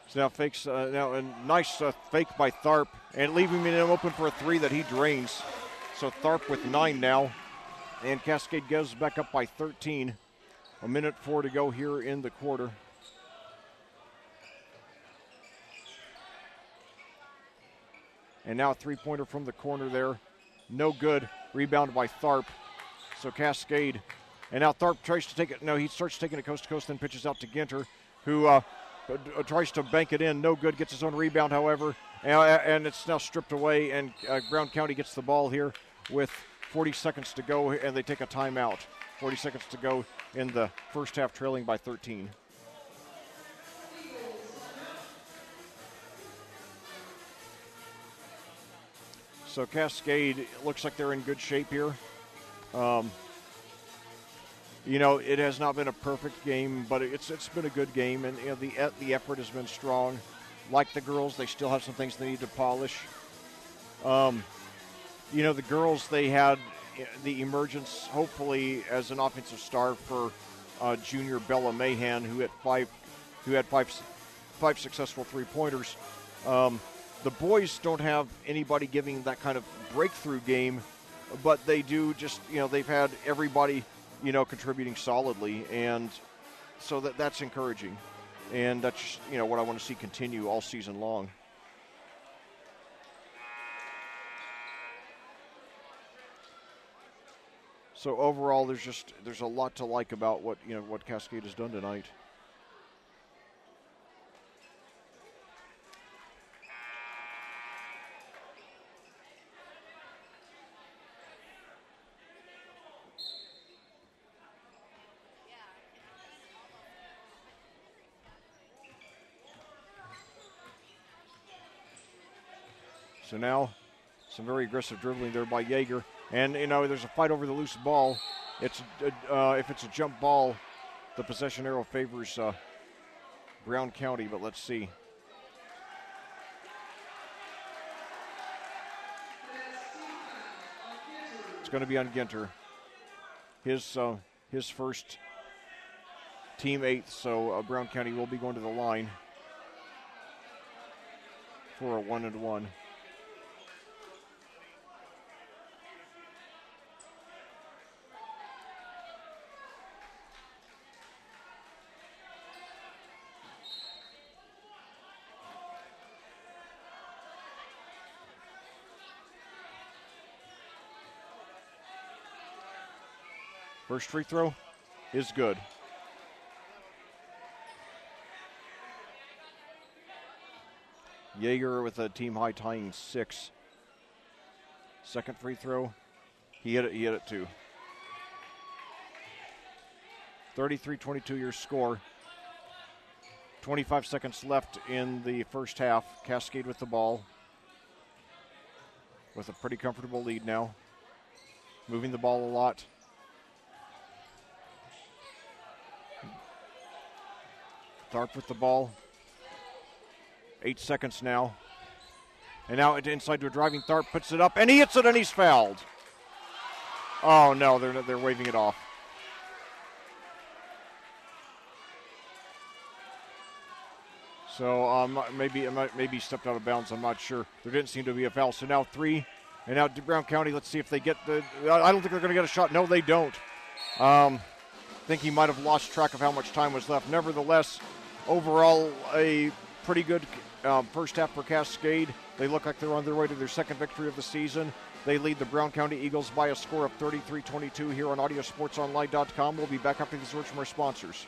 Speaker 1: So now fakes, now a nice fake by Tharp, and leaving him open for a 3 that he drains. So Tharp with 9 now, and Cascade goes back up by 13. 1:04 to go here in the quarter. And now a 3-pointer from the corner there. No good. Rebound by Tharp. So Cascade. And now Tharp tries to take it. No, he starts taking it coast to coast, then pitches out to Ginter, who tries to bank it in. No good. Gets his own rebound, however. And it's now stripped away. And Brown County gets the ball here with 40 seconds to go. And they take a timeout. 40 seconds to go in the first half, trailing by 13. So Cascade looks like they're in good shape here. It has not been a perfect game, but it's been a good game, and the effort has been strong. Like the girls, they still have some things they need to polish. The girls, they had the emergence, hopefully, as an offensive star for junior Bella Mahan, who had five successful 3-pointers. The boys don't have anybody giving that kind of breakthrough game, but they do they've had everybody, contributing solidly, and so that's encouraging. And that's, what I want to see continue all season long. So overall, there's a lot to like about what Cascade has done tonight. So now, some very aggressive dribbling there by Yeager. And, there's a fight over the loose ball. If it's a jump ball, the possession arrow favors Brown County, but let's see. It's going to be on Ginter. His first team 8th, so Brown County will be going to the line for a 1-and-1. First free throw is good. Yeager with a team high tying 6. Second free throw, he hit it too. 33-22 your score. 25 seconds left in the first half. Cascade with the ball with a pretty comfortable lead now. Moving the ball a lot. Tharp with the ball. 8 seconds now. And now inside to a driving Tharp, puts it up, and he hits it, and he's fouled. Oh, no, they're waving it off. So maybe he stepped out of bounds. I'm not sure. There didn't seem to be a foul. So now 3, and now Brown County. Let's see if they get the. I don't think they're going to get a shot. No, they don't. I think he might have lost track of how much time was left. Nevertheless, overall, a pretty good first half for Cascade. They look like they're on their way to their second victory of the season. They lead the Brown County Eagles by a score of 33-22 here on AudioSportsOnline.com. We'll be back after these words from our sponsors.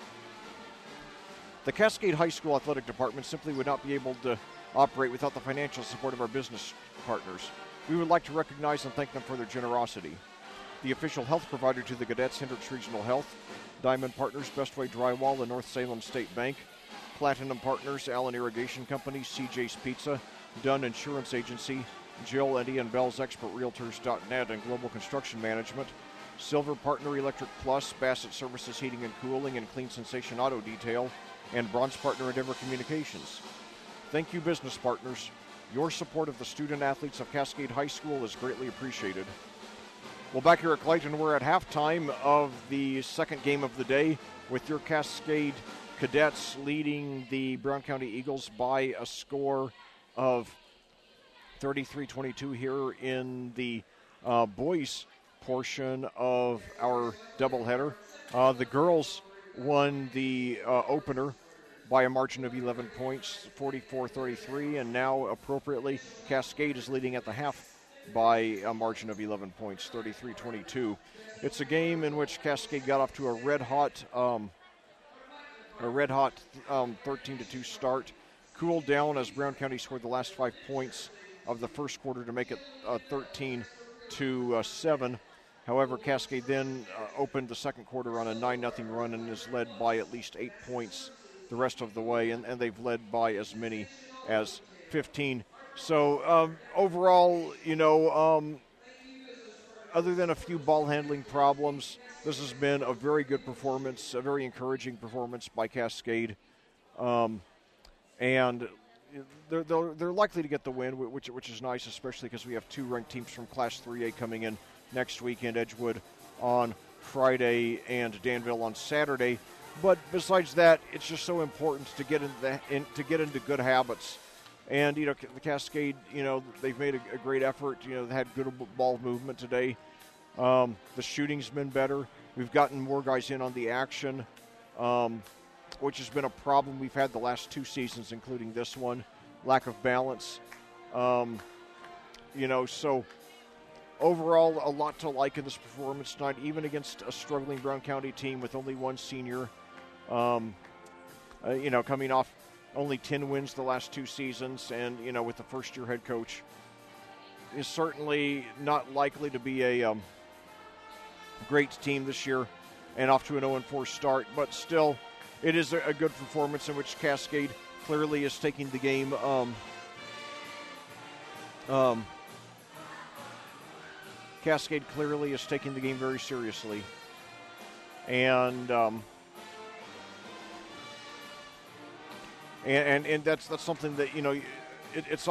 Speaker 1: The Cascade High School Athletic Department simply would not be able to operate without the financial support of our business partners. We would like to recognize and thank them for their generosity. The official health provider to the Cadets, Hendricks Regional Health, Diamond Partners, Bestway Drywall, and North Salem State Bank, Platinum Partners, Allen Irrigation Company, CJ's Pizza, Dunn Insurance Agency, Jill, Eddie, and Bell's Expert Realtors.net, and Global Construction Management, Silver Partner Electric Plus, Bassett Services Heating and Cooling, and Clean Sensation Auto Detail, and Bronze Partner Endeavor Communications. Thank you, business partners. Your support of the student athletes of Cascade High School is greatly appreciated. Well, back here at Clayton, we're at halftime of the second game of the day with your Cascade Cadets leading the Brown County Eagles by a score of 33-22 here in the boys portion of our doubleheader. The girls won the opener by a margin of 11 points, 44-33, and now appropriately Cascade is leading at the half by a margin of 11 points, 33-22. It's a game in which Cascade got off to a red hot 13-2 start, cooled down as Brown County scored the last 5 points of the first quarter to make it 13-7. However, Cascade then opened the second quarter on a 9-0 run and is led by at least 8 points the rest of the way, and they've led by as many as 15. So overall, other than a few ball handling problems, this has been a very good performance, a very encouraging performance by Cascade. And they're likely to get the win, which is nice, especially because we have 2 ranked teams from Class 3A coming in next weekend, Edgewood on Friday and Danville on Saturday. But besides that, it's just so important to get into good habits. And, the Cascade, they've made a great effort. They had good ball movement today. The shooting's been better. We've gotten more guys in on the action, which has been a problem we've had the last 2 seasons, including this one. Lack of balance. So overall, a lot to like in this performance tonight, even against a struggling Brown County team with only 1 senior. Coming off only 10 wins the last 2 seasons, and, with the first-year head coach, is certainly not likely to be a great team this year and off to an 0-4 start. But still, it is a good performance in which Cascade clearly is taking the game Cascade clearly is taking the game very seriously. And that's something that, it's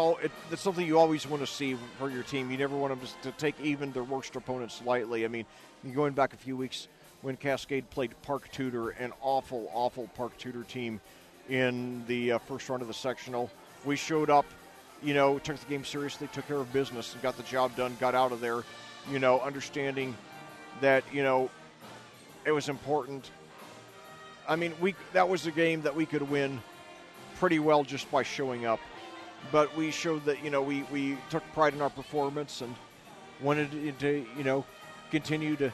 Speaker 1: something you always want to see for your team. You never want them to take even their worst opponents lightly. I mean, going back a few weeks when Cascade played Park Tudor, an awful Park Tudor team in the first round of the sectional. We showed up, took the game seriously, took care of business, and got the job done, got out of there, understanding that, it was important. I mean, that was a game that we could win pretty well just by showing up. But we showed that, we took pride in our performance and wanted to, continue to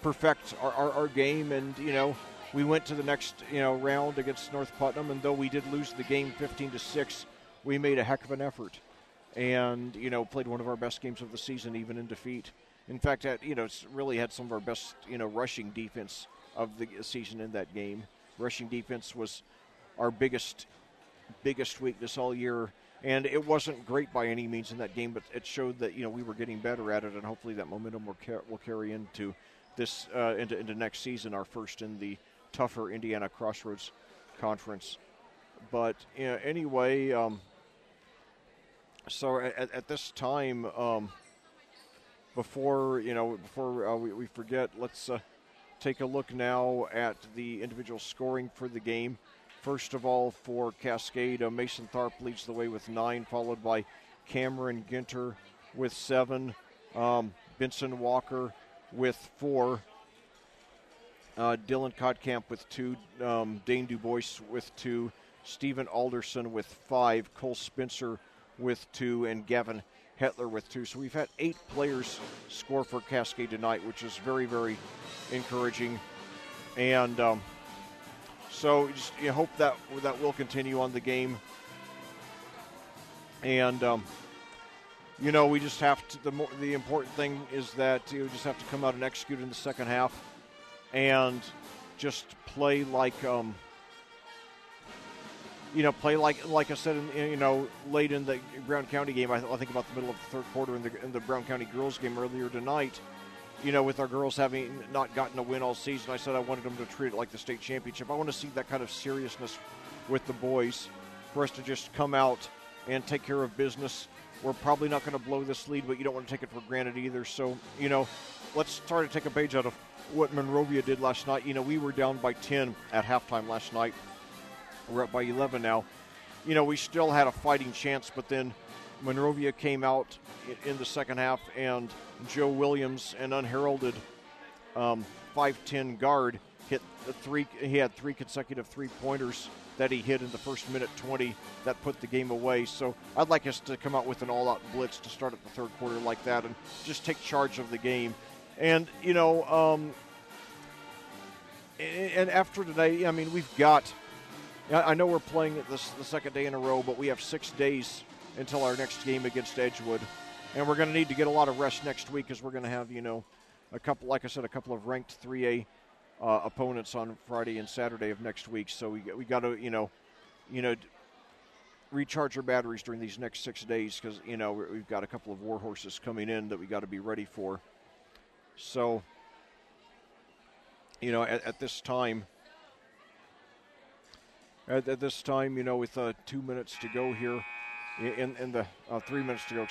Speaker 1: perfect our game. And, we went to the next, round against North Putnam. And though we did lose the game 15-6, we made a heck of an effort. And, played one of our best games of the season, even in defeat. In fact, it's really had some of our best, rushing defense of the season in that game. Rushing defense was our biggest weakness all year, and it wasn't great by any means in that game, but it showed that we were getting better at it, and hopefully that momentum will carry into this into next season, our first in the tougher Indiana Crossroads Conference. But anyway, So at this time, before we forget, let's take a look now at the individual scoring for the game. First of all, for Cascade, Mason Tharp leads the way with 9, followed by Cameron Ginter with 7, Benson Walker with 4, Dylan Kottkamp with 2, Dane Dubois with 2, Stephen Alderson with 5, Cole Spencer with 2, and Gavin Hetler with 2. So we've had 8 players score for Cascade tonight, which is very, very encouraging. And so just hope that will continue on the game. And we just have to. The important thing is that you just have to come out and execute in the second half, and just play like play like I said late in the Brown County game. I think about the middle of the third quarter in the Brown County girls game earlier tonight. With our girls having not gotten a win all season, I said I wanted them to treat it like the state championship. I want to see that kind of seriousness with the boys, for us to just come out and take care of business. We're probably not going to blow this lead, but you don't want to take it for granted either. So, let's try to take a page out of what Monrovia did last night. We were down by 10 at halftime last night. We're up by 11 now. We still had a fighting chance, but then Monrovia came out in the second half, and Joe Williams, an unheralded 5'10" guard, hit he had 3 consecutive three-pointers that he hit in the first minute 20 that put the game away. So I'd like us to come out with an all-out blitz to start at the third quarter like that and just take charge of the game. And, and after today, we've got, I know we're playing the second day in a row, but we have 6 days until our next game against Edgewood. And we're going to need to get a lot of rest next week, because we're going to have, a couple of ranked 3A opponents on Friday and Saturday of next week. So we got to, recharge our batteries during these next 6 days, because, we've got a couple of war horses coming in that we got to be ready for. So, at this time, with 2 minutes to go here, in the 3 minutes to go,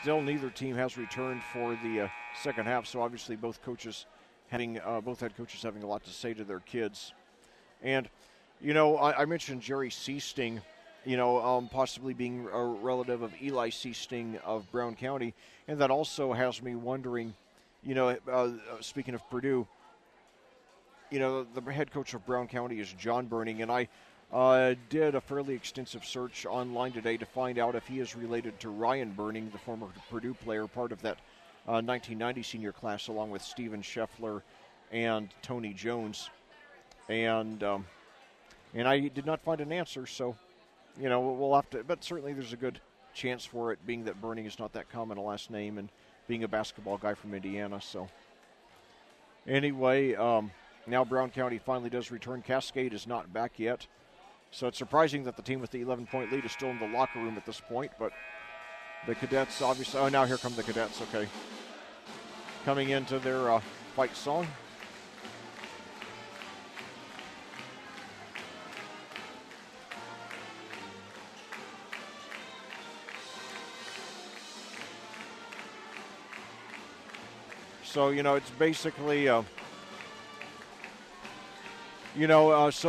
Speaker 1: still neither team has returned for the second half. So obviously both head coaches having a lot to say to their kids. And I mentioned Jerry Seasting, possibly being a relative of Eli Seasting of Brown County, and that also has me wondering, speaking of Purdue, the head coach of Brown County is John Burning, and I did a fairly extensive search online today to find out if he is related to Ryan Burning, the former Purdue player, part of that 1990 senior class, along with Steven Scheffler and Tony Jones. And I did not find an answer, so, we'll have to, but certainly there's a good chance for it, being that Burning is not that common a last name and being a basketball guy from Indiana. So anyway, now Brown County finally does return. Cascade is not back yet. So it's surprising that the team with the 11-point lead is still in the locker room at this point, but the Cadets obviously, now here come the Cadets, okay. Coming into their fight song. So, it's basically, so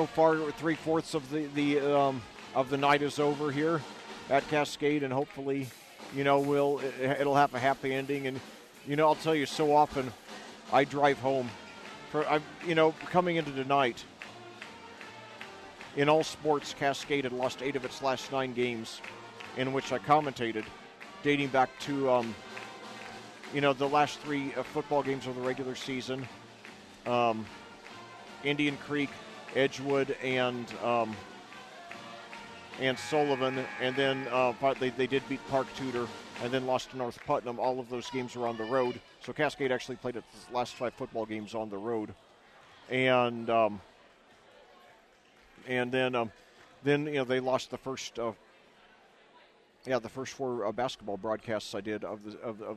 Speaker 1: far 3/4 of the night is over here at Cascade, and hopefully, it'll have a happy ending. And, I'll tell you, so often I drive home coming into tonight. In all sports, Cascade had lost 8 of its last 9 games, in which I commentated, dating back to, the last 3 football games of the regular season. Indian Creek, Edgewood, and Sullivan, and then they did beat Park Tudor, and then lost to North Putnam. All of those games were on the road, so Cascade actually played its last 5 football games on the road, and then they lost the first. The first 4 basketball broadcasts I did of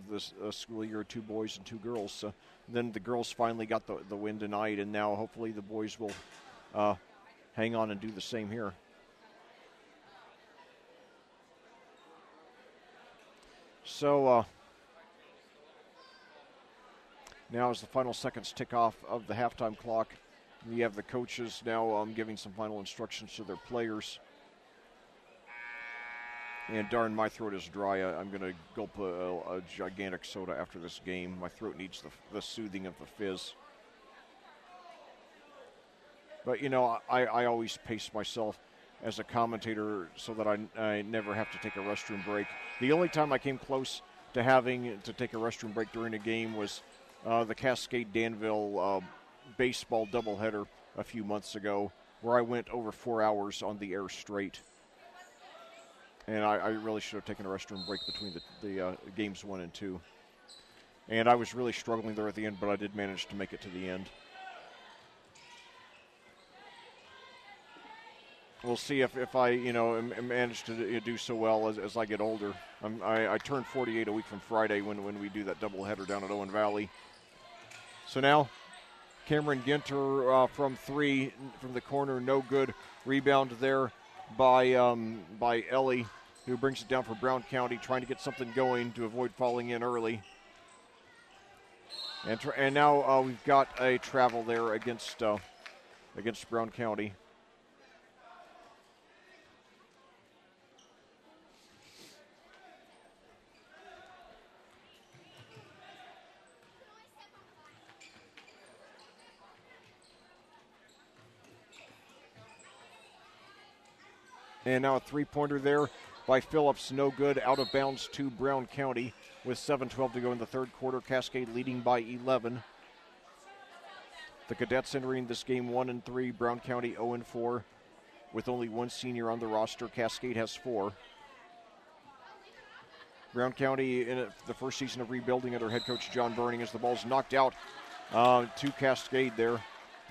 Speaker 1: this school year, 2 boys and 2 girls. Then the girls finally got the win tonight, and now hopefully the boys will hang on and do the same here. So now as the final seconds tick off of the halftime clock, we have the coaches now giving some final instructions to their players. And darn, my throat is dry. I'm going to gulp a gigantic soda after this game. My throat needs the soothing of the fizz. But, you know, I always pace myself as a commentator so that I never have to take a restroom break. The only time I came close to having to take a restroom break during a game was the Cascade Danville baseball doubleheader a few months ago, where I went over 4 hours on the air straight. And I really should have taken a restroom break between the games 1 and 2. And I was really struggling there at the end, but I did manage to make it to the end. We'll see if I, manage to do so well as I get older. I turn 48 a week from Friday when we do that doubleheader down at Owen Valley. So now, Cameron Ginter from 3 from the corner, no good. Rebound there by Ellie, who brings it down for Brown County, trying to get something going to avoid falling in early. And now we've got a travel there against Brown County. And now a three-pointer there by Phillips, no good, out of bounds to Brown County with 7:12 to go in the third quarter. Cascade leading by 11. The Cadets entering this game 1-3, Brown County 0-4, with only one senior on the roster. Cascade has 4. Brown County in the first season of rebuilding under head coach John Burning, as the ball's knocked out to Cascade there.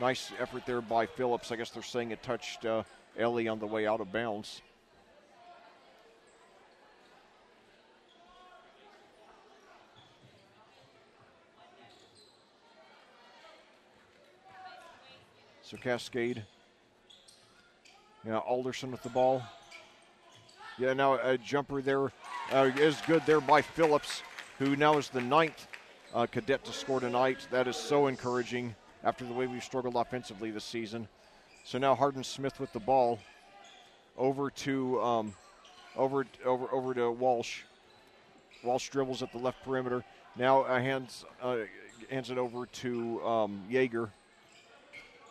Speaker 1: Nice effort there by Phillips. I guess they're saying it touched Ellie on the way out of bounds. So Cascade. Alderson with the ball. Yeah, now a jumper there is good there by Phillips, who now is the 9th cadet to score tonight. That is so encouraging after the way we've struggled offensively this season. So now Hardin Smith with the ball over to Walsh. Walsh dribbles at the left perimeter. Now hands it over to Yeager.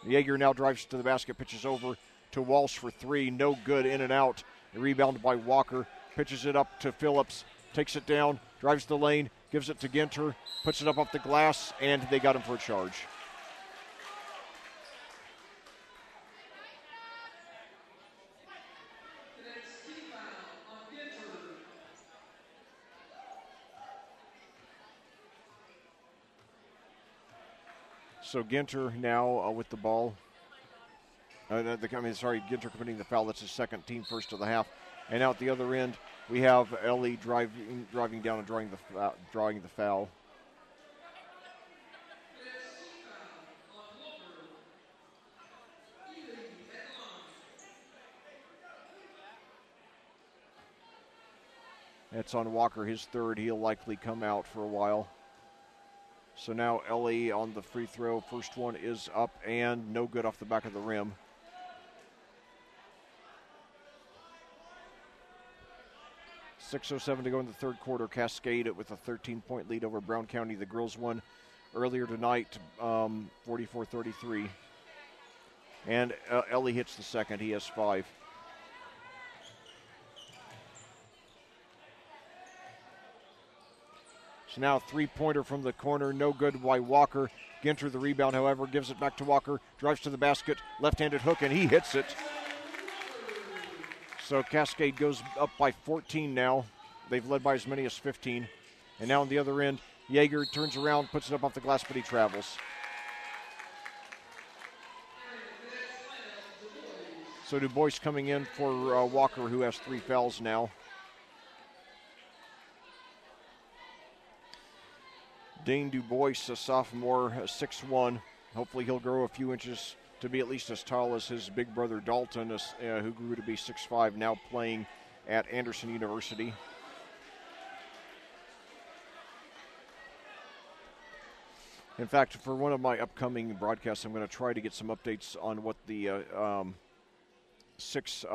Speaker 1: Yeager now drives to the basket, pitches over to Walsh for 3. No good, in and out. Rebound by Walker. Pitches it up to Phillips. Takes it down, drives the lane, gives it to Ginter, puts it up off the glass, and they got him for a charge. So Ginter now with the ball. Ginter committing the foul. That's his second, team first of the half. And out the other end, we have Ellie driving down and drawing the foul. That's on Walker, his third. He'll likely come out for a while. So now Ellie on the free throw. First one is up and no good off the back of the rim. .607 to go in the third quarter. Cascade with a 13-point lead over Brown County. The girls won earlier tonight, 44-33. And Ellie hits the second. He has 5. So now three-pointer from the corner, no good by Walker. Ginter the rebound, however, gives it back to Walker, drives to the basket, left-handed hook, and he hits it. So Cascade goes up by 14 now. They've led by as many as 15. And now on the other end, Yeager turns around, puts it up off the glass, but he travels. So Du Bois coming in for Walker, who has 3 fouls now. Dane Du Bois, a sophomore, 6'1". Hopefully he'll grow a few inches to be at least as tall as his big brother Dalton, who grew to be 6'5", now playing at Anderson University. In fact, for one of my upcoming broadcasts, I'm going to try to get some updates on what the 6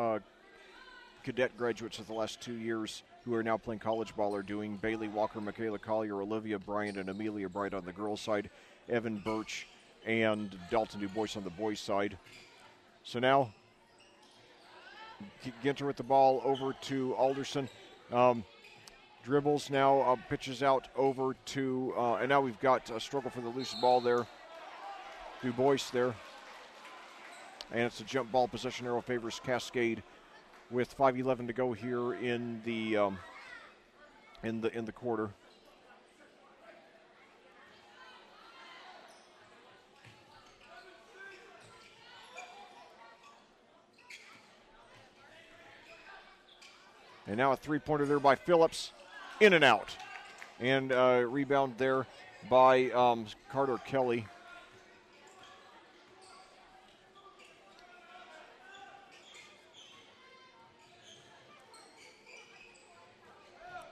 Speaker 1: cadet graduates of the last 2 years who are now playing college ball are doing. Bailey Walker, Michaela Collier, Olivia Bryant, and Amelia Bright on the girls' side, Evan Birch and Dalton DuBois on the boys' side. So now, Ginter with the ball over to Alderson. Dribbles now, pitches out over to, and now we've got a struggle for the loose ball there. DuBois there. And it's a jump ball. Possession arrow favors Cascade with 5:11 to go here in the quarter. And now a three-pointer there by Phillips. In and out. And rebound there by Carter Kelly.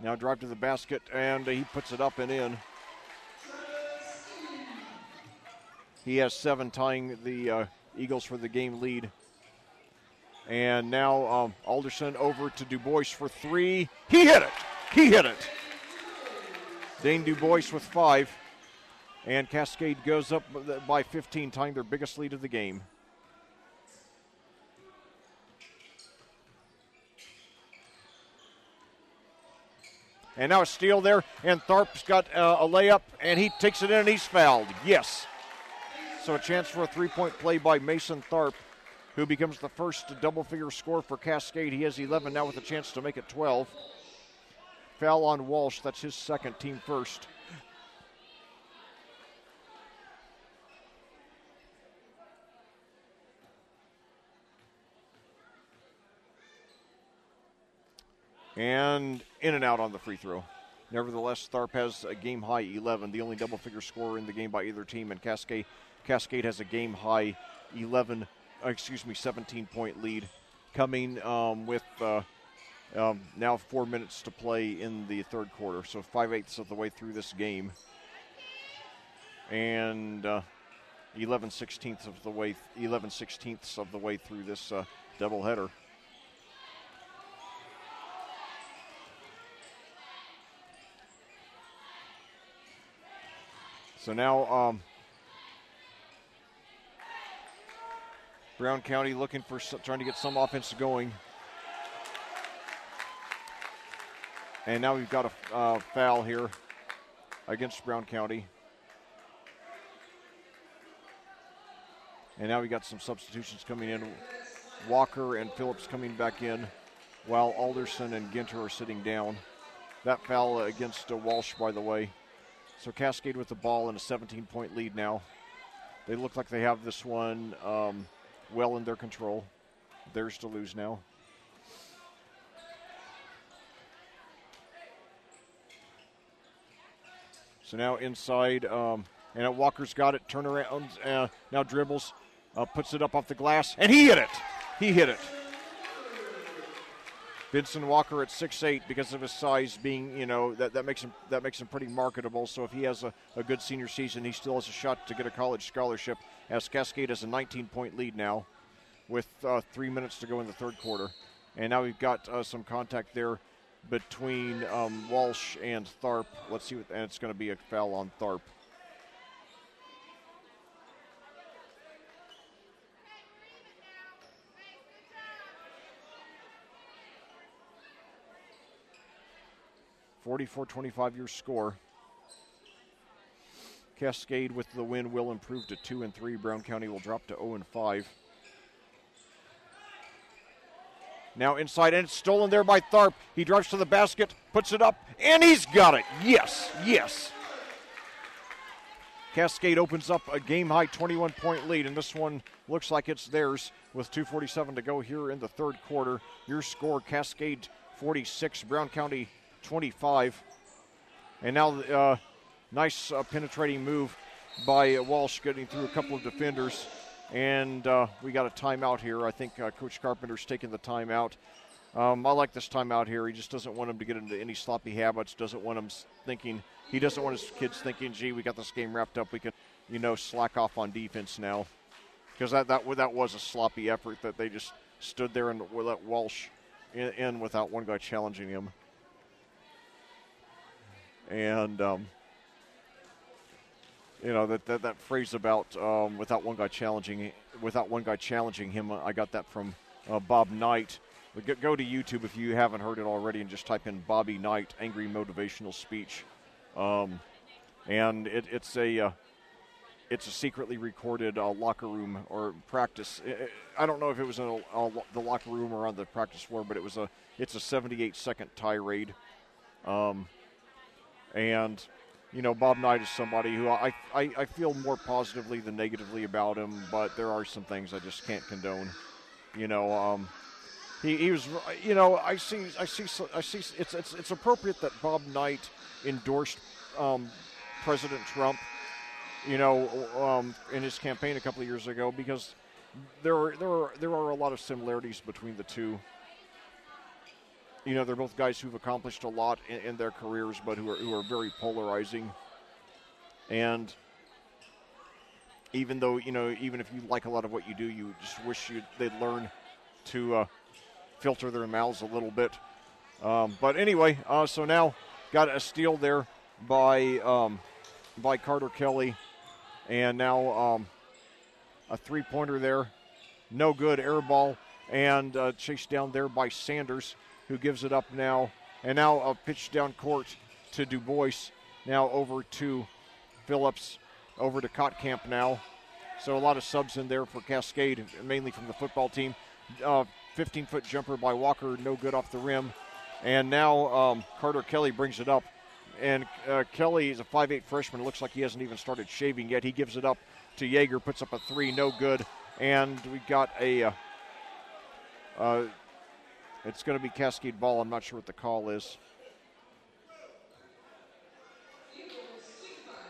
Speaker 1: Now drive to the basket, and he puts it up and in. He has 7, tying the Eagles for the game lead. And now Alderson over to DuBois for 3. He hit it. He hit it. Dane DuBois with 5. And Cascade goes up by 15, tying their biggest lead of the game. And now a steal there, and Tharp's got a layup, and he takes it in, and he's fouled. Yes. So a chance for a three-point play by Mason Tharp, who becomes the first double-figure scorer for Cascade. He has 11 now with a chance to make it 12. Foul on Walsh. That's his second, team first. And in and out on the free throw. Nevertheless, Tharp has a game-high 11, the only double-figure scorer in the game by either team, and Cascade has a game-high 17-point lead, coming with now 4 minutes to play in the third quarter, so 5/8 of the way through this game, and 11/16 of the way through this doubleheader. So now Brown County looking for trying to get some offense going. And now we've got a foul here against Brown County. And now we got some substitutions coming in. Walker and Phillips coming back in, while Alderson and Ginter are sitting down. That foul against Walsh, by the way. So Cascade with the ball and a 17-point lead now. They look like they have this one well in their control. Theirs to lose now. So now inside, and Walker's got it, turn around, now dribbles, puts it up off the glass, and he hit it. He hit it. Vincent Walker at 6'8", because of his size being, that makes him pretty marketable. So if he has a good senior season, he still has a shot to get a college scholarship, as Cascade has a 19-point lead now with 3 minutes to go in the third quarter. And now we've got some contact there between Walsh and Tharp. Let's see, and it's going to be a foul on Tharp. (44-25) your score. Cascade with the win will improve to 2-3. Brown County will drop to 0-5. Now inside, and it's stolen there by Tharp. He drives to the basket, puts it up, and he's got it. Yes, yes. Cascade opens up a game-high 21-point lead, and this one looks like it's theirs with 2:47 to go here in the third quarter. Your score, Cascade 46, Brown County 25. And now nice penetrating move by Walsh, getting through a couple of defenders. And we got a timeout here. I think Coach Carpenter's taking the timeout. I like this timeout here. He just doesn't want him to get into any sloppy habits, doesn't want him thinking he doesn't want his kids thinking, gee, we got this game wrapped up, we can, slack off on defense now. Because that was a sloppy effort that they just stood there and let Walsh in without one guy challenging him. And, that phrase about without one guy challenging him, I got that from Bob Knight. But go to YouTube if you haven't heard it already and just type in Bobby Knight, angry motivational speech. And it's a secretly recorded locker room or practice. I don't know if it was in the locker room or on the practice floor, but it's a 78-second tirade. And Bob Knight is somebody who I feel more positively than negatively about him, but there are some things I just can't condone. He was, I see. It's appropriate that Bob Knight endorsed President Trump, in his campaign a couple of years ago, because there are a lot of similarities between the two. They're both guys who've accomplished a lot in their careers, but who are very polarizing. And even though, even if you like a lot of what you do, you just wish they'd learn to filter their mouths a little bit. But anyway, so now got a steal there by Carter Kelly. And now a three-pointer there. No good, air ball. And chased down there by Sanders, who gives it up now. And now a pitch down court to Du Bois. Now over to Phillips, over to Kottkamp now. So a lot of subs in there for Cascade, mainly from the football team. 15-foot jumper by Walker, no good off the rim. And now Carter Kelly brings it up. And Kelly is a 5'8 freshman. It looks like he hasn't even started shaving yet. He gives it up to Yeager, puts up a three, no good. And we got a it's going to be Cascade ball. I'm not sure what the call is.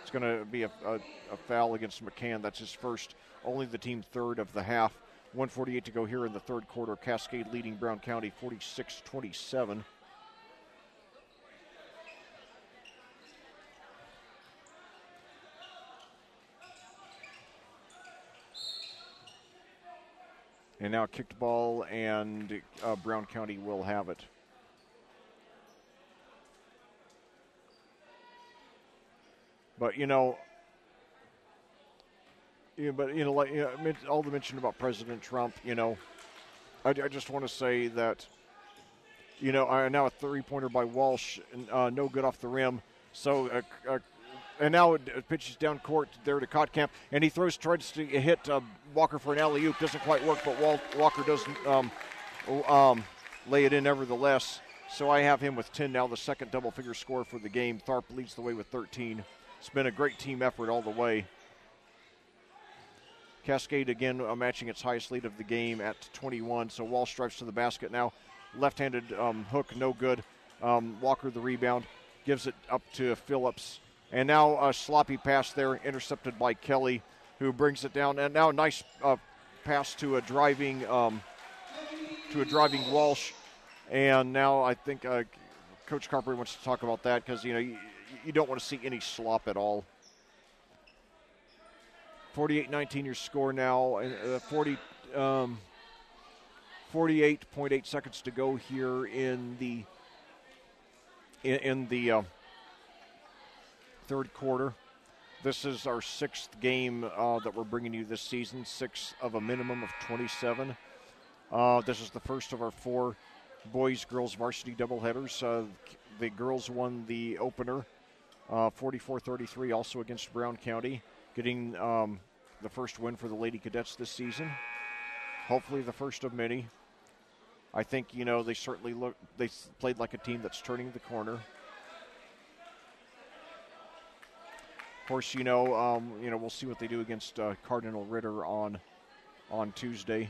Speaker 1: It's going to be a foul against McCann. That's his first, only the team third of the half. 1:48 to go here in the third quarter. Cascade leading Brown County 46-27. And now kicked ball, and Brown County will have it. But all the mention about President Trump, I just want to say that, now a three-pointer by Walsh, no good off the rim. So, and now it pitches down court there to Kottkamp, and he tries to hit Walker for an alley-oop. Doesn't quite work, but Walker doesn't lay it in nevertheless. So I have him with 10 now, the second double-figure score for the game. Tharp leads the way with 13. It's been a great team effort all the way. Cascade again matching its highest lead of the game at 21. So Walsh drives to the basket now. Left-handed hook, no good. Walker the rebound, gives it up to Phillips. And now a sloppy pass there, intercepted by Kelly, who brings it down. And now a nice pass to a driving Walsh. And now I think Coach Carpenter wants to talk about that because you don't want to see any slop at all. 48-19 your score now. 48.8 seconds to go here in the third quarter. This is our sixth game that we're bringing you this season, 6 of a minimum of 27. This is the first of our 4 boys-girls varsity doubleheaders. The girls won the opener, 44-33, also against Brown County, getting the first win for the Lady Cadets this season. Hopefully the first of many. I think, they certainly they played like a team that's turning the corner. Of course, we'll see what they do against Cardinal Ritter on Tuesday,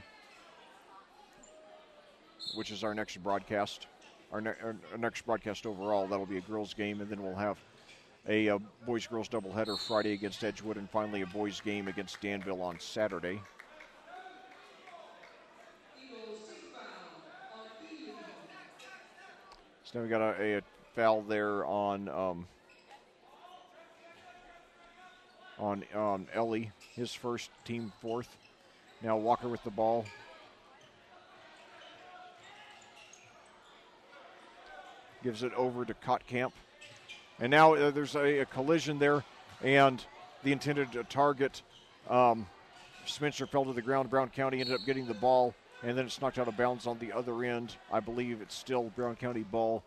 Speaker 1: which is our next broadcast. Our next broadcast overall, that'll be a girls' game, and then we'll have a boys-girls doubleheader Friday against Edgewood, and finally a boys' game against Danville on Saturday. So now we got a foul there on on Ellie, his first, team fourth. Now Walker with the ball. Gives it over to Kotkamp. And now there's a collision there, and the intended target, Spencer, fell to the ground. Brown County ended up getting the ball, and then it's knocked out of bounds on the other end. I believe it's still Brown County ball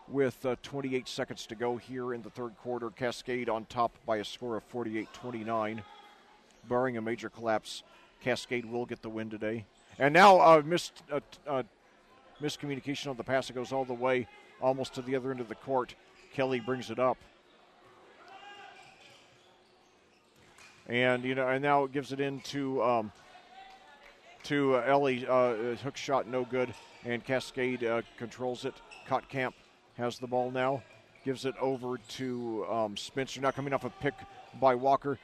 Speaker 1: with 28 seconds to go here in the third quarter. Cascade on top by a score of 48-29. Barring a major collapse, Cascade will get the win today. And now miscommunication on the pass. It goes all the way almost to the other end of the court. Kelly brings it up. And, and now it gives it into Ellie. Hook shot, no good. And Cascade controls it. Kotkamp has the ball now. Gives it over to Spencer. Now coming off a pick by Walker.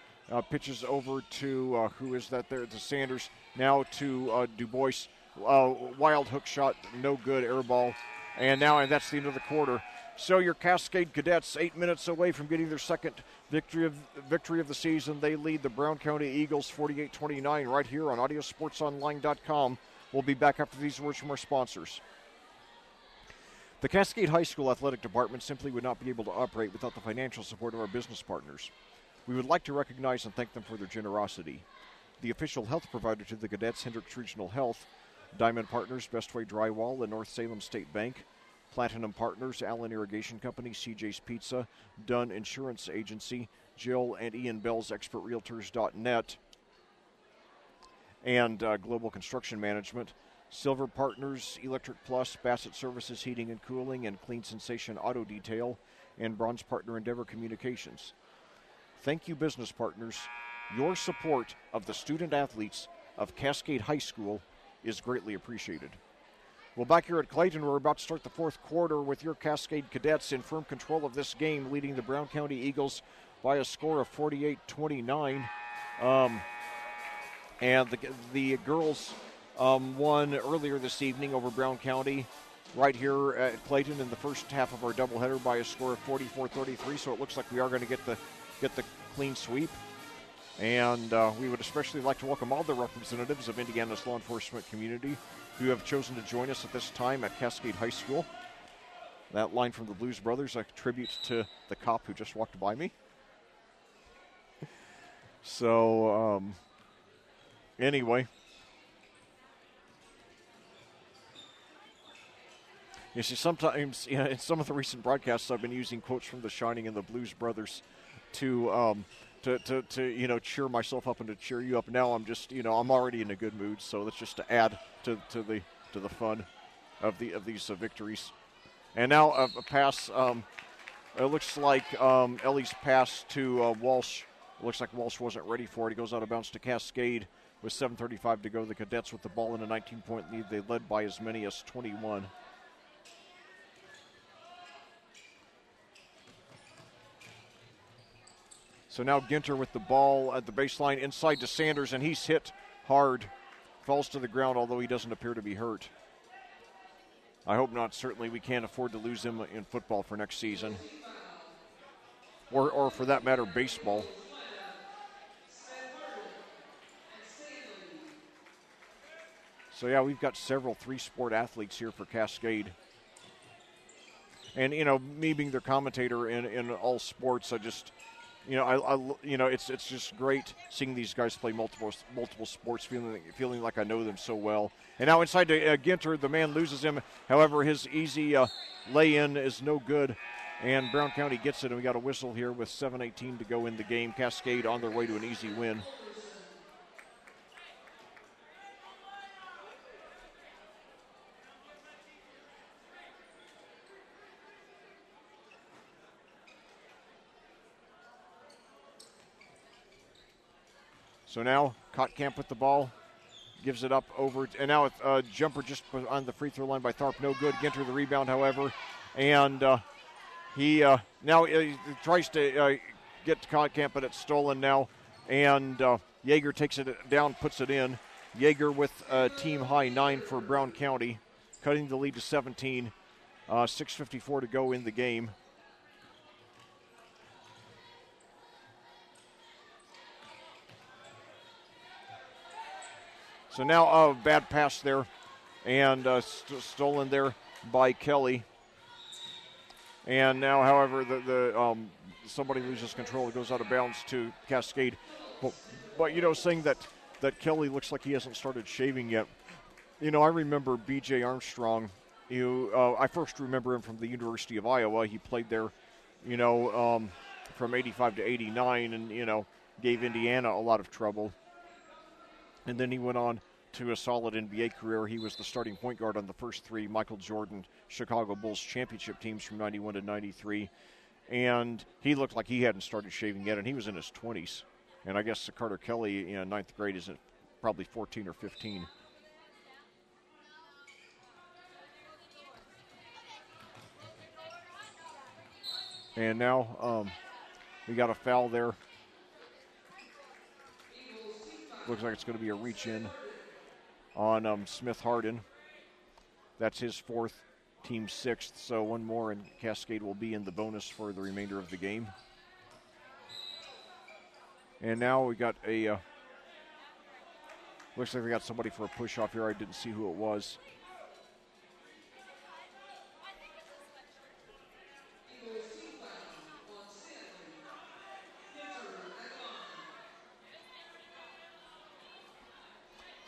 Speaker 1: Pitches over to, who is that there? To Sanders. Now to Du Bois. Wild hook shot, no good. Air ball. And that's the end of the quarter. So your Cascade Cadets 8 minutes away from getting their second victory of the season. They lead the Brown County Eagles 48-29 right here on audiosportsonline.com. We'll be back after these words from our sponsors. The Cascade High School Athletic Department simply would not be able to operate without the financial support of our business partners. We would like to recognize and thank them for their generosity. The official health provider to the Cadets, Hendricks Regional Health, Diamond Partners, Bestway Drywall, and North Salem State Bank. Platinum Partners, Allen Irrigation Company, CJ's Pizza, Dunn Insurance Agency, Jill and Ian Bell's ExpertRealtors.net, and Global Construction Management. Silver Partners, Electric Plus, Bassett Services Heating and Cooling, and Clean Sensation Auto Detail, and Bronze Partner Endeavor Communications. Thank you, business partners. Your support of the student athletes of Cascade High School is greatly appreciated. Well, back here at Clayton, we're about to start the fourth quarter with your Cascade Cadets in firm control of this game, leading the Brown County Eagles by a score of 48-29. And the girls won earlier this evening over Brown County right here at Clayton in the first half of our doubleheader by a score of 44-33. So it looks like we are going to get the clean sweep. And we would especially like to welcome all the representatives of Indiana's law enforcement community who have chosen to join us at this time at Cascade High School. That line from the Blues Brothers, a tribute to the cop who just walked by me. So, anyway. You see, sometimes in some of the recent broadcasts, I've been using quotes from The Shining and the Blues Brothers to cheer myself up and to cheer you up. Now I'm just, I'm already in a good mood, so that's just to add to the fun of these victories. And now a pass. It looks like Ellie's pass to Walsh. It looks like Walsh wasn't ready for it. He goes out of bounds to Cascade with 7:35 to go. The Cadets with the ball in a 19-point lead. They led by as many as 21. So now Ginter with the ball at the baseline inside to Sanders, and he's hit hard. Falls to the ground, although he doesn't appear to be hurt. I hope not. Certainly we can't afford to lose him in football for next season. Or for that matter, baseball. So, yeah, we've got several three-sport athletes here for Cascade. And, me being their commentator in all sports, I just... it's just great seeing these guys play multiple sports, feeling like I know them so well. And now inside to Ginter, the man loses him. However, his easy lay-in is no good, and Brown County gets it. And we got a whistle here with 7:18 to go in the game. Cascade on their way to an easy win. So now Kotkamp with the ball, gives it up over, and now a jumper just on the free throw line by Tharp, no good. Ginter the rebound, however, and he tries to get to Kotkamp, but it's stolen now, and Yeager takes it down, puts it in. Yeager with team high 9 for Brown County, cutting the lead to 17. 6:54 to go in the game. So now a bad pass there, and stolen there by Kelly. And now, however, the somebody loses control. It goes out of bounds to Cascade. But saying that Kelly looks like he hasn't started shaving yet. I remember B.J. Armstrong. I first remember him from the University of Iowa. He played there, from 85 to 89 and, gave Indiana a lot of trouble. And then he went on to a solid NBA career. He was the starting point guard on the first three Michael Jordan Chicago Bulls championship teams from 91 to 93. And he looked like he hadn't started shaving yet, and he was in his 20s. And I guess Carter Kelly in ninth grade is probably 14 or 15. And now we got a foul there. Looks like it's going to be a reach-in on Smith Harden. That's his fourth, team sixth, so one more, and Cascade will be in the bonus for the remainder of the game. And now we got looks like we got somebody for a push-off here. I didn't see who it was.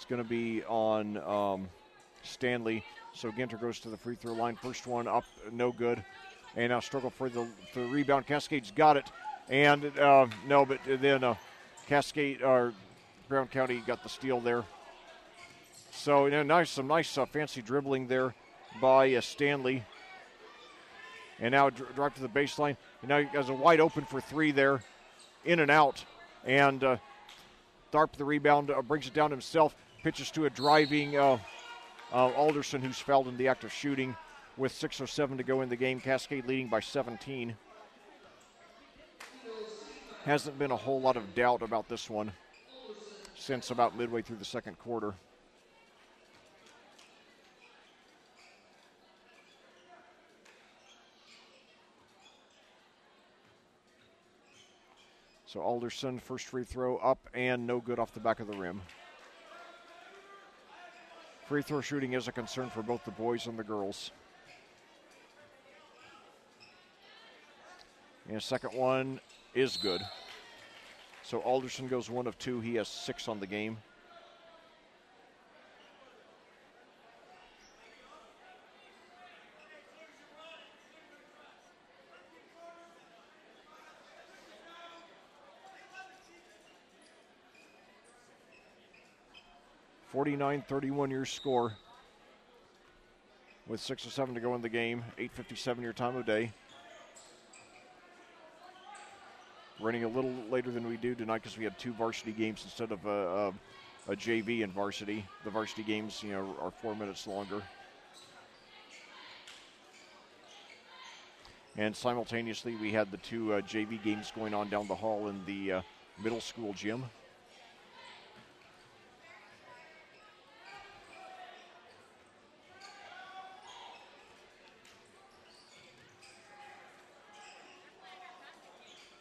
Speaker 1: Going to be on Stanley. So Ginter goes to the free throw line. First one up, no good. And now struggle for the rebound. Cascade's got it. And no, but then Cascade, or Brown County got the steal there. So some nice fancy dribbling there by Stanley. And now drive to the baseline. And now he has a wide open for three there. In and out. And Tharp the rebound, brings it down himself. Pitches to a driving Alderson, who's fouled in the act of shooting with 6:07 to go in the game. Cascade leading by 17. Hasn't been a whole lot of doubt about this one since about midway through the second quarter. So Alderson, first free throw up and no good off the back of the rim. Free throw shooting is a concern for both the boys and the girls. And second one is good. So Alderson goes 1 of 2. He has 6 on the game. (49-31) your score with 6:07 to go in the game. 8:57 your time of day. Running a little later than we do tonight because we had 2 varsity games instead of a JV and varsity. The varsity games, are 4 minutes longer. And simultaneously, we had the 2 JV games going on down the hall in the middle school gym.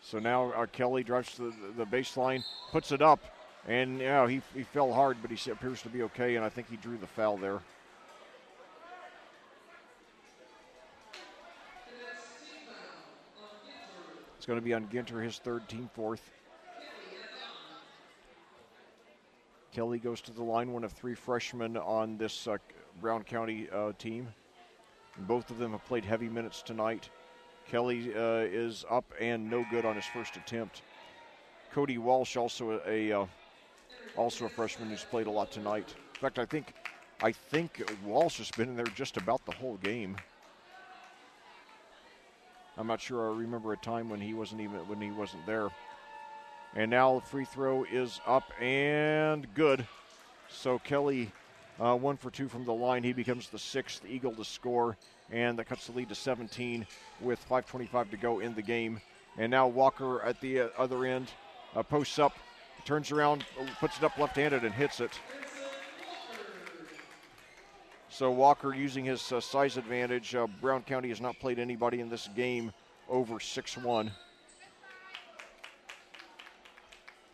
Speaker 1: So now Kelly drives to the baseline, puts it up, and he fell hard, but he appears to be okay, and I think he drew the foul there. It's going to be on Ginter, his third, team fourth. Kelly goes to the line, one of 3 freshmen on this Brown County team. And both of them have played heavy minutes tonight. Kelly is up and no good on his first attempt. Cody Walsh, also a freshman who's played a lot tonight. In fact, I think Walsh has been in there just about the whole game. I'm not sure. I remember a time when he wasn't there. And now the free throw is up and good. So Kelly, 1 for 2 from the line. He becomes the 6th Eagle to score. And that cuts the lead to 17 with 5:25 to go in the game. And now Walker at the other end, posts up, turns around, puts it up left-handed and hits it. So Walker using his size advantage. Brown County has not played anybody in this game over 6'1".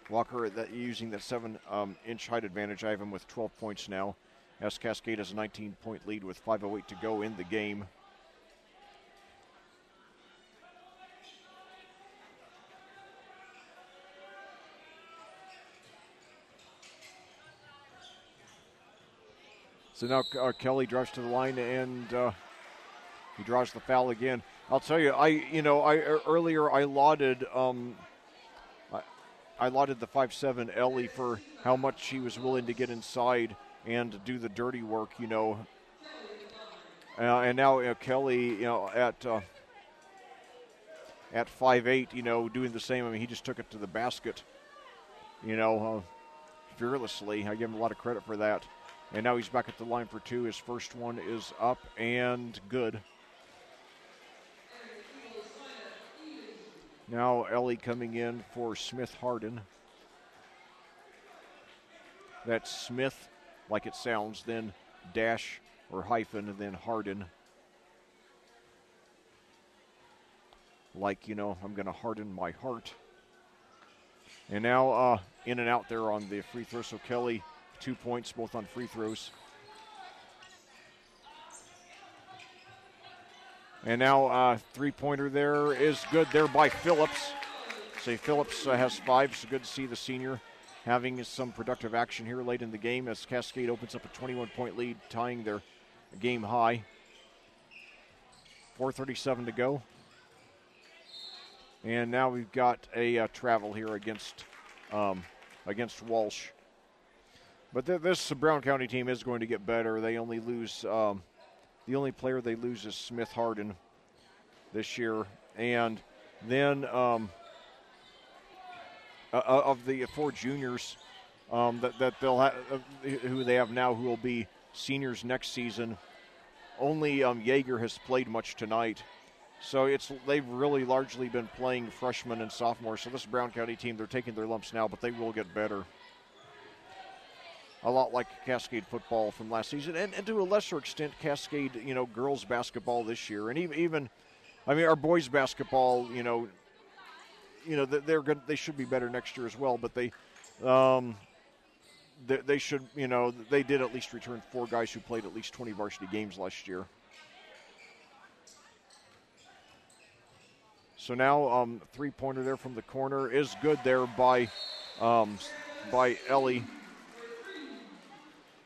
Speaker 1: Walker using that 7-inch height advantage. I have him with 12 points now, as Cascade has a 19-point lead with 5:08 to go in the game. So now Kelly drives to the line, and he draws the foul again. I'll tell you, earlier I lauded I lauded the 5'7" Ellie for how much she was willing to get inside and do the dirty work, and now Kelly, at 5'8", doing the same. I mean, he just took it to the basket, fearlessly. I give him a lot of credit for that. And now he's back at the line for two. His first one is up and good. Now Ellie coming in for Smith Harden. That's Smith, like it sounds, then dash or hyphen, and then Harden. Like, I'm going to harden my heart. And now in and out there on the free throw. So Kelly, 2 points, both on free throws. And now three-pointer there is good there by Phillips. So Phillips has 5, so good to see the senior having some productive action here late in the game as Cascade opens up a 21-point lead, tying their game high. 4:37 to go. And now we've got a travel here against Walsh. But this Brown County team is going to get better. They only lose, the only player they lose is Smith Harden this year. And then of the 4 juniors that they'll have, who they have now, who will be seniors next season, only Yeager has played much tonight. So they've really largely been playing freshmen and sophomores. So this Brown County team, they're taking their lumps now, but they will get better. A lot like Cascade football from last season, and to a lesser extent, Cascade, girls basketball this year, and even, our boys basketball, they're good. They should be better next year as well. But they should, they did at least return 4 guys who played at least 20 varsity games last year. So now three-pointer there from the corner is good there by Ellie.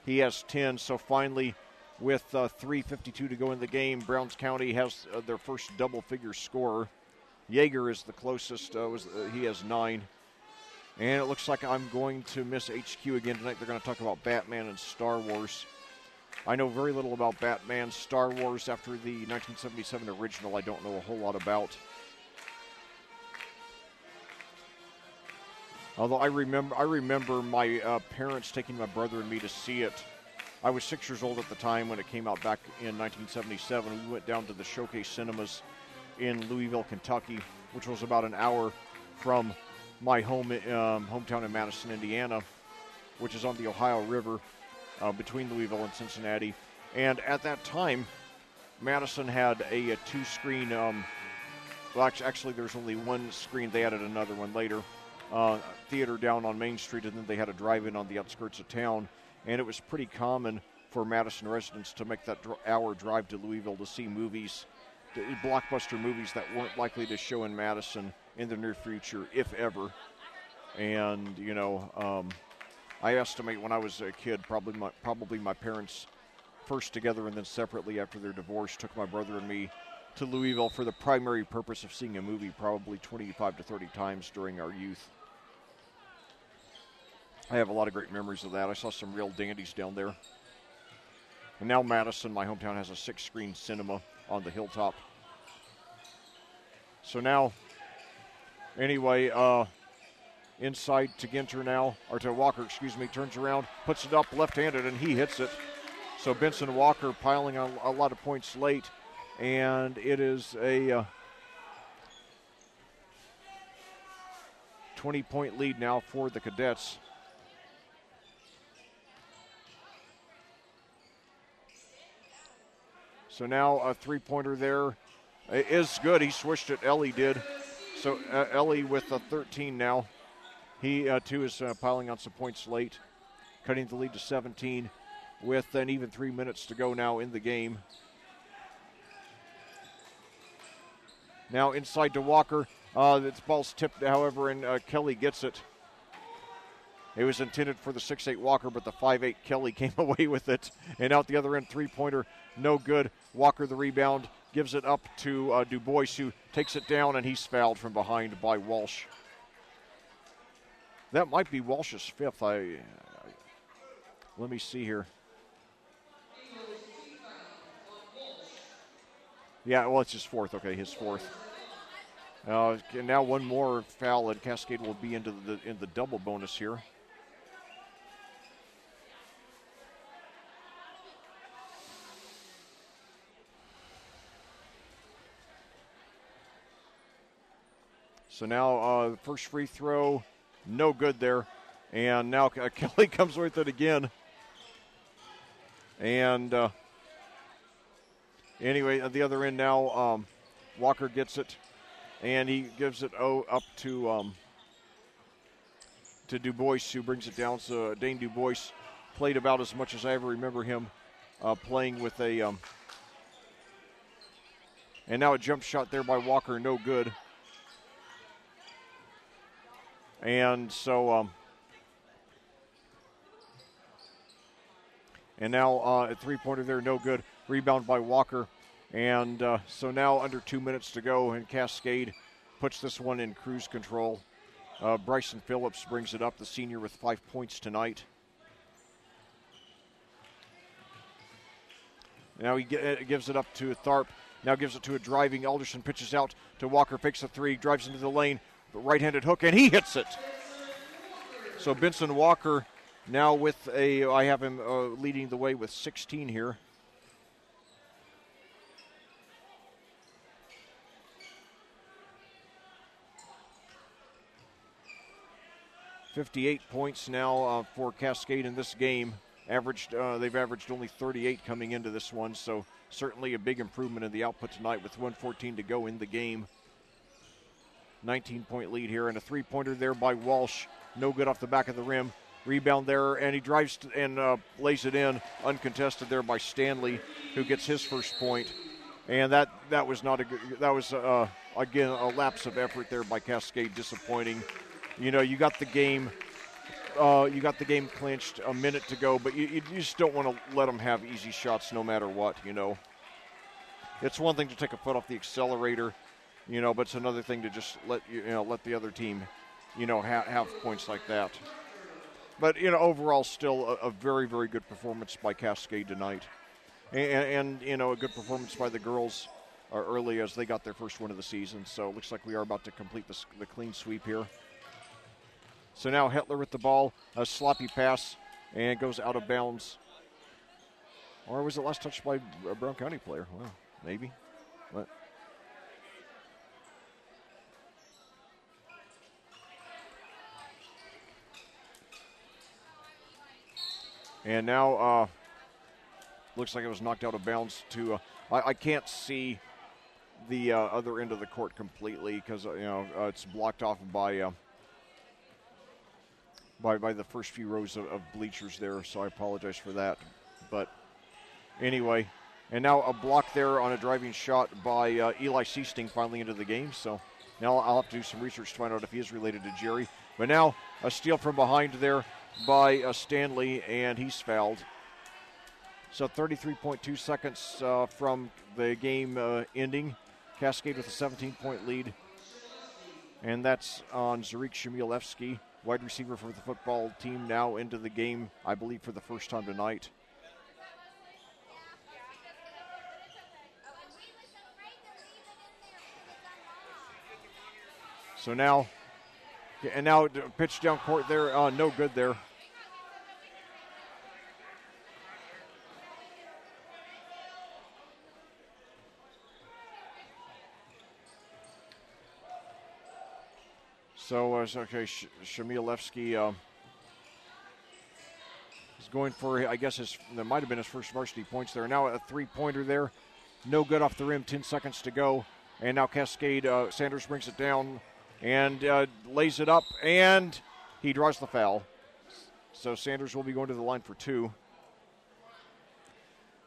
Speaker 1: He has 10, so finally with 3:52 to go in the game, Browns County has their first double-figure scorer. Yeager is the closest. He has 9. And it looks like I'm going to miss HQ again tonight. They're going to talk about Batman and Star Wars. I know very little about Batman. Star Wars, after the 1977 original, I don't know a whole lot about. Although I remember my parents taking my brother and me to see it. I was 6 years old at the time when it came out back in 1977. We went down to the Showcase Cinemas in Louisville, Kentucky, which was about an hour from my hometown in Madison, Indiana, which is on the Ohio River between Louisville and Cincinnati. And at that time, Madison had a 2-screen, actually there's only 1 screen. They added another one later. Theater down on Main Street, and then they had a drive-in on the outskirts of town. And it was pretty common for Madison residents to make that hour drive to Louisville to see movies, blockbuster movies that weren't likely to show in Madison in the near future, if ever. And, I estimate when I was a kid, probably my parents, first together and then separately after their divorce, took my brother and me to Louisville for the primary purpose of seeing a movie probably 25 to 30 times during our youth. I have a lot of great memories of that. I saw some real dandies down there. And now Madison, my hometown, has a 6-screen cinema on the hilltop. So now, anyway, inside to Ginter now, or to Walker, turns around, puts it up left-handed, and he hits it. So Benson Walker piling on a lot of points late, and it is a 20-point lead now for the Cadets. So now a three-pointer there is good. He swished it. Ellie did. So Ellie with a 13 now. He, too, is piling on some points late, cutting the lead to 17 with an even 3 minutes to go now in the game. Now inside to Walker. This ball's tipped, however, and Kelly gets it. It was intended for the 6'8 Walker, but the 5'8 Kelly came away with it. And out the other end, three-pointer, no good. Walker the rebound, gives it up to Du Bois, who takes it down, and he's fouled from behind by Walsh. That might be Walsh's fifth. Let me see here. Yeah, well, it's his fourth. Okay, his fourth. Now one more foul, and Cascade will be in the double bonus here. So now the first free throw, no good there. And now Kelly comes with it again. And anyway, at the other end now, Walker gets it. And he gives it up to Du Bois, who brings it down. So Dane Du Bois played about as much as I ever remember him playing with a and now a jump shot there by Walker, no good. And so, and now a three-pointer there, no good. Rebound by Walker. And so now under 2 minutes to go, and Cascade puts this one in cruise control. Bryson Phillips brings it up, the senior, with 5 points tonight. Now he gives it up to Tharp. Now gives it to a driving Alderson, pitches out to Walker, fakes a three, drives into the lane. Right-handed hook, and he hits it. So Benson Walker now with I have him leading the way with 16 here. .58 points now for Cascade in this game. They've averaged only 38 coming into this one, so certainly a big improvement in the output tonight with 1:14 to go in the game. 19-point lead here, and a three-pointer there by Walsh. No good off the back of the rim. Rebound there, and he drives and lays it in, uncontested there by Stanley, who gets his first point. And that was not a good. That was again a lapse of effort there by Cascade, disappointing. You know, you got the game clinched, a minute to go, but you just don't want to let them have easy shots no matter what. You know, it's one thing to take a foot off the accelerator. You know, but it's another thing to just let the other team, have points like that. But overall, still a very, very good performance by Cascade tonight, and a good performance by the girls early as they got their first win of the season. So it looks like we are about to complete the clean sweep here. So now Hetler with the ball, a sloppy pass, and goes out of bounds. Or was it last touched by a Brown County player? Well, maybe. But and now looks like it was knocked out of bounds to I can't see the other end of the court completely because it's blocked off by the first few rows of bleachers there, so I apologize for that. But anyway, and now a block there on a driving shot by Eli Seasting finally into the game. So now I'll have to do some research to find out if he is related to Jerry. But now a steal from behind there by Stanley, and he's fouled. So 33.2 seconds from the game ending. Cascade with a 17-point lead. And that's on Zarik Shmilevsky, wide receiver for the football team, now into the game, I believe, for the first time tonight. So now, pitch down court there, no good there. So, okay, Shmilevsky is going for, I guess, that might have been his first varsity points there. Now a three-pointer there. No good off the rim, 10 seconds to go. And now Cascade, Sanders brings it down and lays it up. And He draws the foul. So Sanders will be going to the line for 2.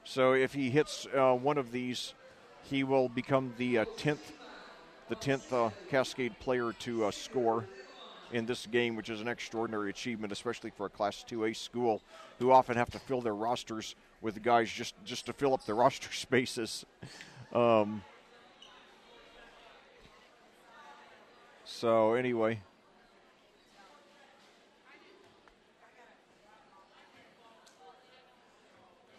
Speaker 1: So if he hits one of these, he will become the 10th Cascade player to score in this game, which is an extraordinary achievement, especially for a Class 2A school who often have to fill their rosters with guys just to fill up their roster spaces. So anyway,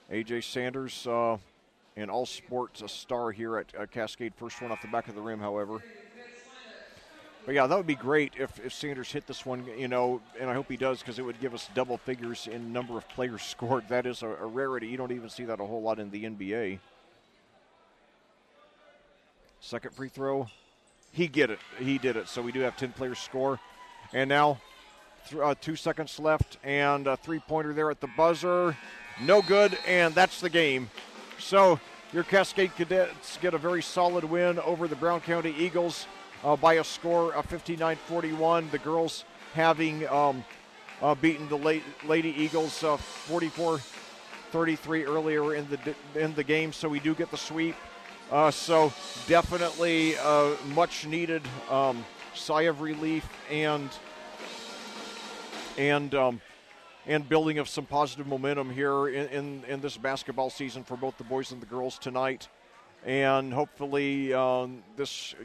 Speaker 1: A.J. Sanders, an all-sports star here at Cascade. First one off the back of the rim, however. But, yeah, that would be great if Sanders hit this one, and I hope he does, because it would give us double figures in number of players scored. That is a rarity. You don't even see that a whole lot in the NBA. Second free throw. He did it. So we do have 10 players score. And now 2 seconds left, and a three-pointer there at the buzzer. No good, and that's the game. So your Cascade Cadets get a very solid win over the Brown County Eagles by a score of 59-41. The girls having beaten the Lady Eagles 44-33 earlier in the game, so we do get the sweep. So definitely much needed sigh of relief and building of some positive momentum here in this basketball season for both the boys and the girls tonight. And hopefully this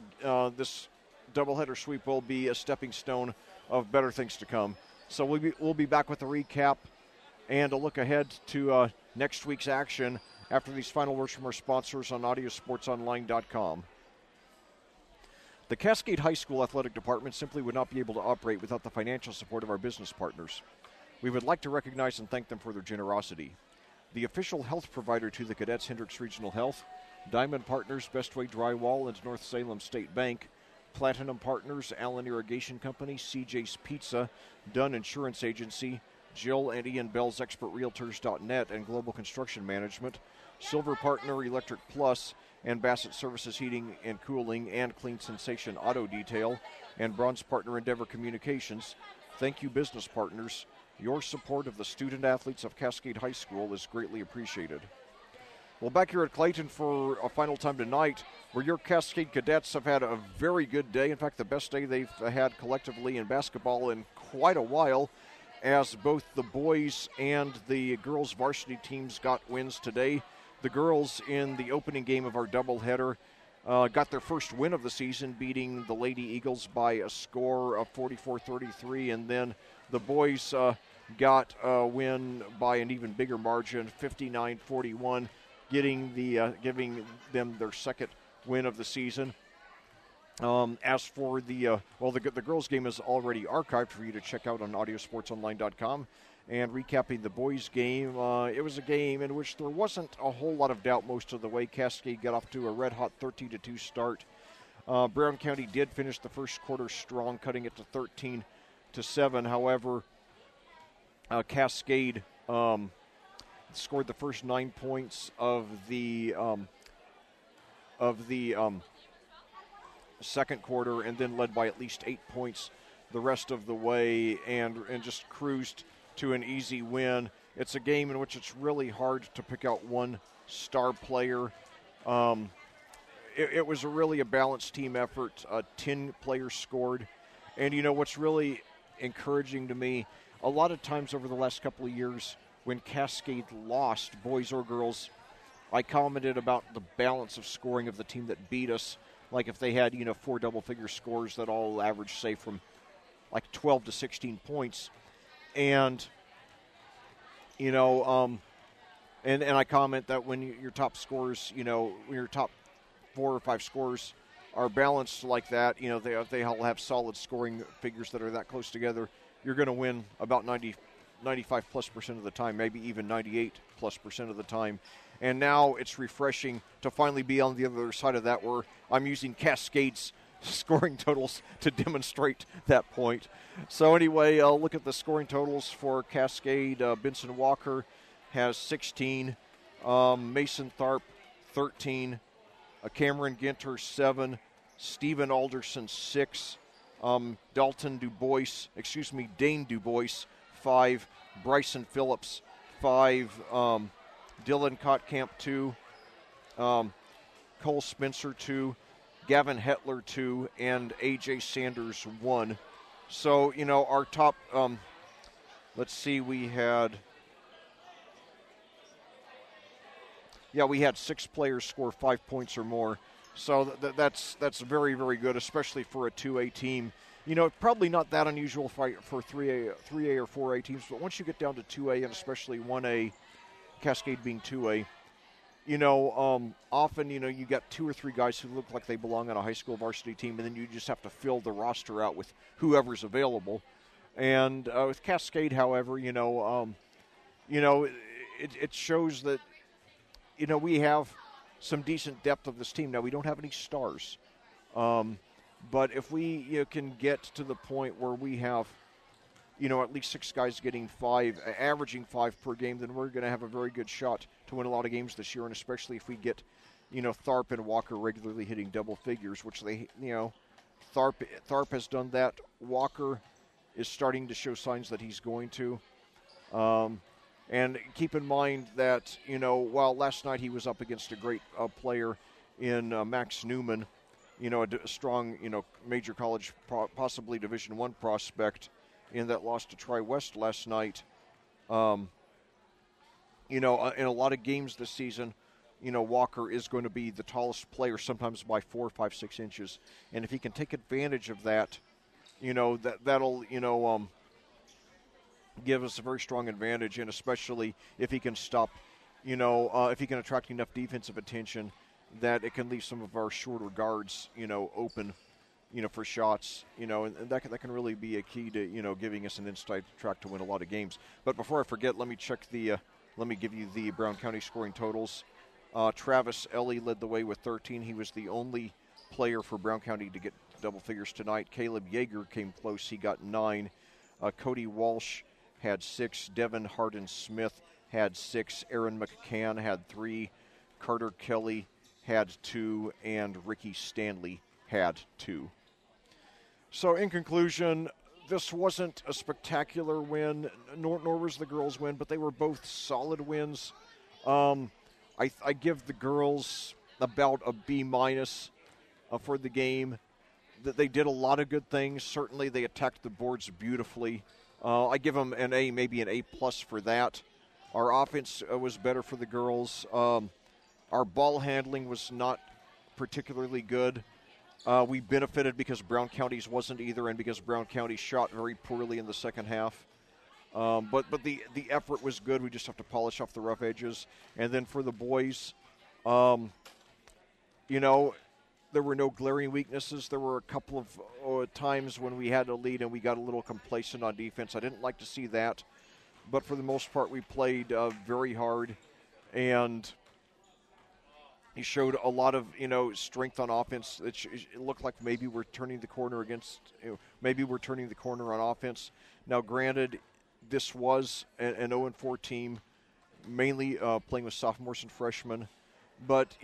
Speaker 1: doubleheader sweep will be a stepping stone of better things to come. So we'll be back with a recap and a look ahead to next week's action after these final words from our sponsors on audiosportsonline.com. The Cascade High School Athletic Department simply would not be able to operate without the financial support of our business partners. We would like to recognize and thank them for their generosity. The official health provider to the Cadets, Hendricks Regional Health, Diamond Partners, Bestway Drywall, and North Salem State Bank, Platinum Partners, Allen Irrigation Company, CJ's Pizza, Dunn Insurance Agency, Jill and Ian Bell's ExpertRealtors.net and Global Construction Management, Silver Partner Electric Plus, and Bassett Services Heating and Cooling, and Clean Sensation Auto Detail, and Bronze Partner Endeavor Communications. Thank you, business partners. Your support of the student-athletes of Cascade High School is greatly appreciated. Well, back here at Clayton for a final time tonight, where your Cascade Cadets have had a very good day. In fact, the best day they've had collectively in basketball in quite a while, as both the boys and the girls' varsity teams got wins today. The girls, in the opening game of our doubleheader, got their first win of the season, beating the Lady Eagles by a score of 44-33, and then the boys got a win by an even bigger margin, 59-41, giving them their second win of the season. As for the girls' game is already archived for you to check out on audiosportsonline.com. And recapping the boys' game, it was a game in which there wasn't a whole lot of doubt most of the way. Cascade got off to a red-hot 13-2 start. Brown County did finish the first quarter strong, cutting it to 13-7. However, Cascade scored the first 9 points of the second quarter, and then led by at least 8 points the rest of the way, and just cruised to an easy win. It's a game in which it's really hard to pick out one star player. It was really a balanced team effort. 10 players scored. And what's really encouraging to me, a lot of times over the last couple of years when Cascade lost, boys or girls, I commented about the balance of scoring of the team that beat us. Like if they had, 4 double-figure scores that all average, say, from like 12 to 16 points. And, and I comment that when your top scores, when your top 4 or 5 scores are balanced like that, they all have solid scoring figures that are that close together, you're going to win about 95+% of the time, maybe even 98+% of the time. And now it's refreshing to finally be on the other side of that, where I'm using Cascade's scoring totals to demonstrate that point. So anyway, I'll look at the scoring totals for Cascade. Benson Walker has 16, Mason Tharp 13, Cameron Ginter 7, Stephen Alderson 6, Dane Dubois, 5, Bryson Phillips, 5, Dylan Kotkamp, 2, Cole Spencer, 2, Gavin Hetler, 2, and A.J. Sanders, 1. So, our top, let's see, we had 6 players score 5 points or more. So that's very, very good, especially for a 2A team. Probably not that unusual for 3A or 4A teams, but once you get down to 2A and especially 1A, Cascade being 2A, often, you got 2 or 3 guys who look like they belong on a high school varsity team, and then you just have to fill the roster out with whoever's available. And with Cascade, however, it shows that, we have some decent depth of this team. Now, we don't have any stars. But if we can get to the point where we have, at least 6 guys getting 5, averaging 5 per game, then we're going to have a very good shot to win a lot of games this year, and especially if we get, Tharp and Walker regularly hitting double figures, which they, Tharp has done that. Walker is starting to show signs that he's going to. And keep in mind that, while last night he was up against a great player in Max Newman, a strong, major college, possibly Division I prospect, in that loss to Tri-West last night. In a lot of games this season, Walker is going to be the tallest player, sometimes by 4, 5, 6 inches. And if he can take advantage of that, that'll give us a very strong advantage, and especially if he can stop, if he can attract enough defensive attention that it can leave some of our shorter guards, open, for shots, and that can really be a key to, giving us an inside track to win a lot of games. But before I forget, let me give you the Brown County scoring totals. Travis Ellie led the way with 13. He was the only player for Brown County to get double figures tonight. Caleb Yeager came close. He got 9. Cody Walsh had 6. Devin Hardin-Smith had 6. Aaron McCann had 3. Carter Kelly had 2. And Ricky Stanley had 2. So in conclusion, this wasn't a spectacular win, nor was the girls' win, but they were both solid wins. I give the girls about a B- for the game. That they did a lot of good things. Certainly they attacked the boards beautifully. I give them an A, maybe an A+ for that. Our offense was better for the girls. Our ball handling was not particularly good. We benefited because Brown County's wasn't either, and because Brown County shot very poorly in the second half. But the effort was good. We just have to polish off the rough edges. And then for the boys, there were no glaring weaknesses. There were a couple of times when we had a lead and we got a little complacent on defense. I didn't like to see that. But for the most part, we played very hard. And he showed a lot of, strength on offense. It looked like maybe we're turning the corner on offense. Now, granted, this was an 0-4 team, mainly playing with sophomores and freshmen. But,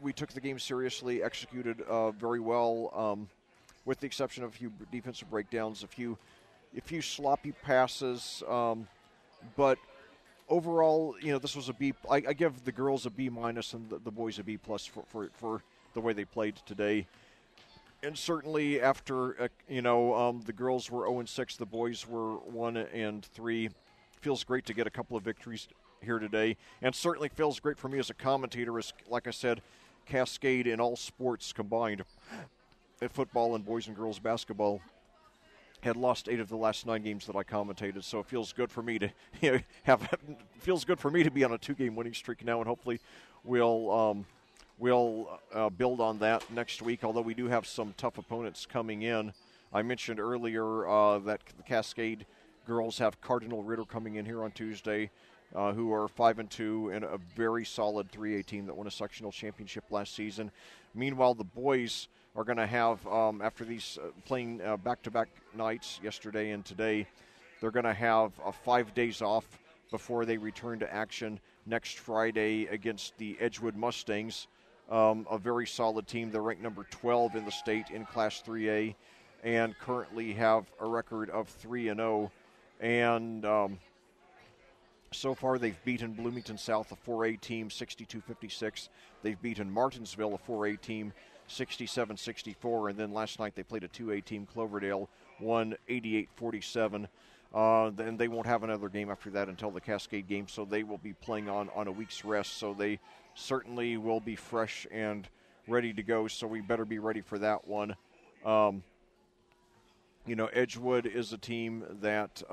Speaker 1: we took the game seriously, executed very well, with the exception of a few defensive breakdowns, a few sloppy passes. But overall, this was a B. I give the girls a B- and the boys a B+ for the way they played today. And certainly after, the girls were 0-6, the boys were 1-3. Feels great to get a couple of victories here today. And certainly feels great for me as a commentator, as, like I said, Cascade in all sports combined, at football and boys and girls basketball, had lost 8 of the last 9 games that I commentated. So it feels good for me to be on a 2-game winning streak now, and hopefully we'll build on that next week. Although we do have some tough opponents coming in. I mentioned earlier that the Cascade girls have Cardinal Ritter coming in here on Tuesday, who are 5-2 and a very solid 3A team that won a sectional championship last season. Meanwhile, the boys are going to have, after these playing back-to-back nights yesterday and today, they're going to have 5 days off before they return to action next Friday against the Edgewood Mustangs, a very solid team. They're ranked number 12 in the state in Class 3A. and currently have a record of 3-0. And so far, they've beaten Bloomington South, a 4A team, 62-56. They've beaten Martinsville, a 4A team, 67-64. And then last night they played a 2A team, Cloverdale, won 88-47. Then they won't have another game after that until the Cascade game, so they will be playing on a week's rest. So they certainly will be fresh and ready to go, so we better be ready for that one. Edgewood is a team that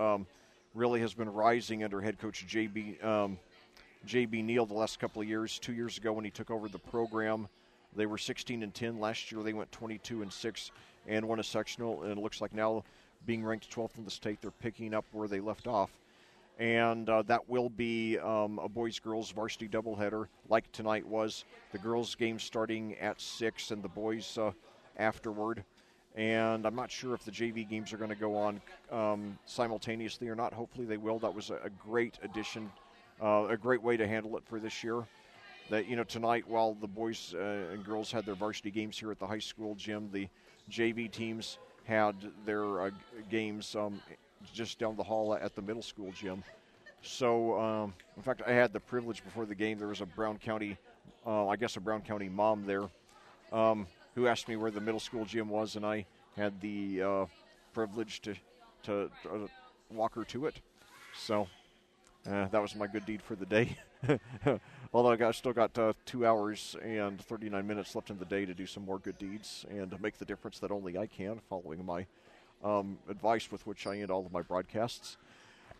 Speaker 1: really has been rising under head coach J.B. Neal the last couple of years. 2 years ago when he took over the program, they were 16-10. Last year they went 22-6 and won a sectional, and it looks like now, being ranked 12th in the state, they're picking up where they left off. And that will be a boys-girls varsity doubleheader, like tonight was. The girls' game starting at 6 and the boys afterward. And I'm not sure if the JV games are going to go on simultaneously or not. Hopefully they will. That was a great addition, a great way to handle it for this year. That, tonight, while the boys and girls had their varsity games here at the high school gym, the JV teams had their games just down the hall at the middle school gym. So, in fact, I had the privilege before the game. There was a Brown County mom there who asked me where the middle school gym was, and I had the privilege to walk her to it. So that was my good deed for the day. Although I still got 2 hours and 39 minutes left in the day to do some more good deeds and to make the difference that only I can, following my advice with which I end all of my broadcasts.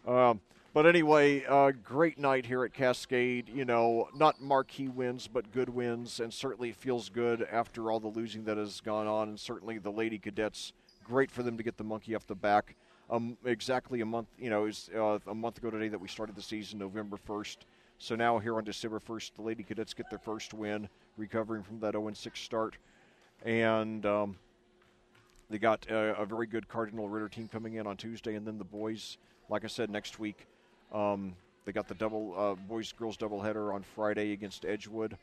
Speaker 1: But anyway, great night here at Cascade. Not marquee wins, but good wins, and certainly it feels good after all the losing that has gone on. And certainly the Lady Cadets, great for them to get the monkey off the back. Exactly a month, it was a month ago today that we started the season, November 1st. So now here on December 1st, the Lady Cadets get their first win, recovering from that 0-6 start. And they got a very good Cardinal Ritter team coming in on Tuesday, and then the boys, like I said, next week. They got the boys-girls doubleheader on Friday against Edgewood.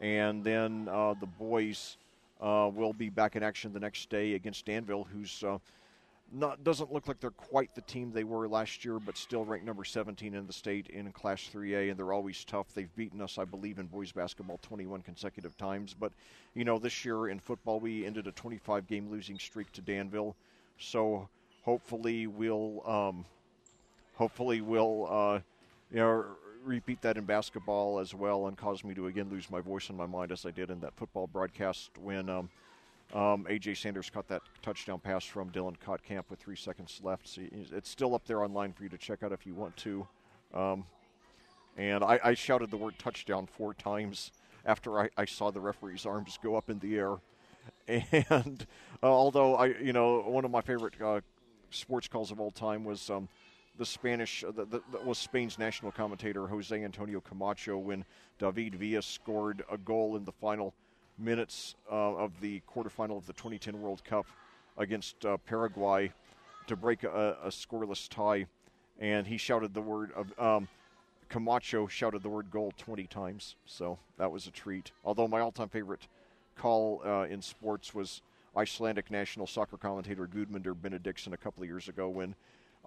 Speaker 1: And then the boys will be back in action the next day against Danville, who's doesn't look like they're quite the team they were last year, but still ranked number 17 in the state in Class 3A, and they're always tough. They've beaten us, I believe, in boys basketball 21 consecutive times. But, this year in football we ended a 25-game losing streak to Danville. So hopefully we'll repeat that in basketball as well and cause me to again lose my voice and my mind as I did in that football broadcast when A.J. Sanders caught that touchdown pass from Dylan Kottkamp with 3 seconds left. So it's still up there online for you to check out if you want to. And I shouted the word touchdown 4 times after I saw the referee's arms go up in the air. And although one of my favorite sports calls of all time was was Spain's national commentator Jose Antonio Camacho when David Villa scored a goal in the final minutes of the quarterfinal of the 2010 World Cup against Paraguay to break a scoreless tie, and he shouted the word of Camacho shouted the word goal 20 times, so that was a treat. Although my all-time favorite call in sports was Icelandic national soccer commentator Gudmundur Benediktsson a couple of years ago when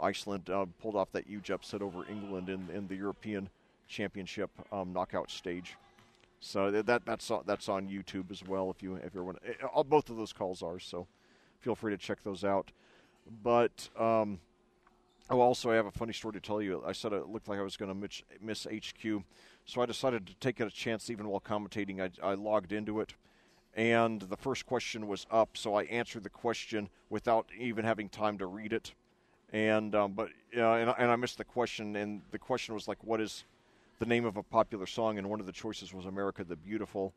Speaker 1: Iceland pulled off that huge upset over England in the European Championship knockout stage. So that's on YouTube as well if you want. Both of those calls are, so feel free to check those out. But also I have a funny story to tell you. I said it looked like I was going to miss HQ, so I decided to take a chance even while commentating. I logged into it, and the first question was up, so I answered the question without even having time to read it. And I missed the question, and the question was like, what is the name of a popular song? And one of the choices was America the Beautiful,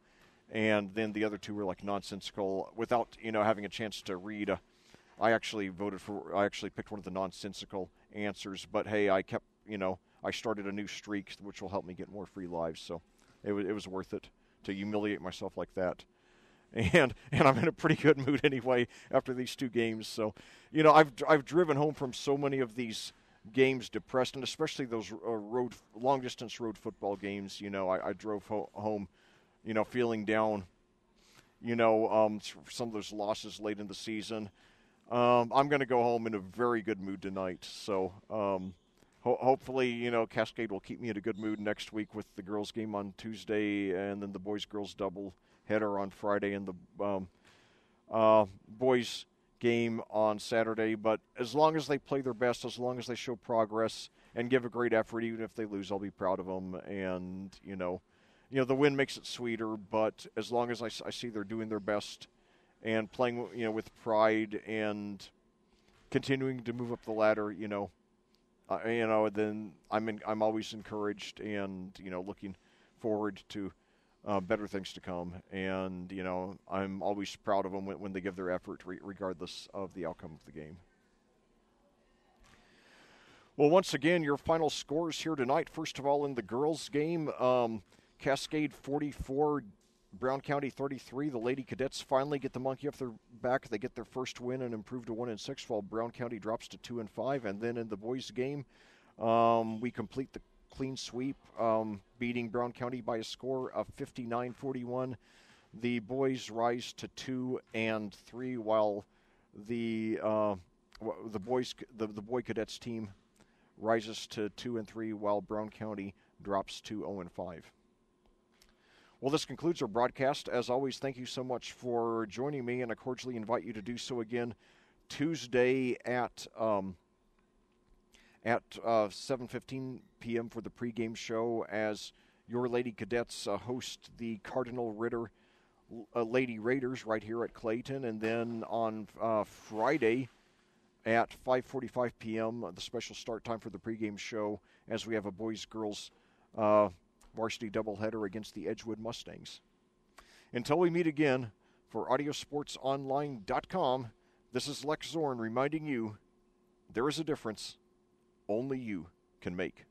Speaker 1: and then the other two were like nonsensical. Without having a chance to read, I actually picked one of the nonsensical answers. But hey, I kept I started a new streak, which will help me get more free lives. So it was worth it to humiliate myself like that. And I'm in a pretty good mood anyway after these 2 games. So, I've driven home from so many of these games depressed, and especially those long distance road football games. I drove home, feeling down. Some of those losses late in the season. I'm going to go home in a very good mood tonight. So hopefully, Cascade will keep me in a good mood next week with the girls' game on Tuesday and then the boys-girls double header on Friday and the boys' game on Saturday. But as long as they play their best, as long as they show progress and give a great effort, even if they lose, I'll be proud of them. And, the win makes it sweeter, but as long as I see they're doing their best and playing, with pride and continuing to move up the ladder, then I'm always encouraged and, looking forward to better things to come. And, I'm always proud of them when they give their effort, regardless of the outcome of the game. Well, once again, your final scores here tonight. First of all, in the girls' game, Cascade 44, Brown County 33. The Lady Cadets finally get the monkey off their back. They get their first win and improve to 1-6, while Brown County drops to 2-5. And then in the boys' game, we complete the clean sweep, beating Brown County by a score of 59-41. The boys rise to 2-3, while the boy cadets team rises to 2-3, while Brown County drops to 0-5. Well, this concludes our broadcast. As always, thank you so much for joining me, and I cordially invite you to do so again Tuesday at 7:15 p.m. for the pregame show as your Lady Cadets host the Cardinal Ritter Lady Raiders right here at Clayton. And then on Friday at 5:45 p.m., the special start time for the pregame show as we have a boys-girls varsity doubleheader against the Edgewood Mustangs. Until we meet again, for AudioSportsOnline.com, this is Lec Zorn reminding you there is a difference only you can make.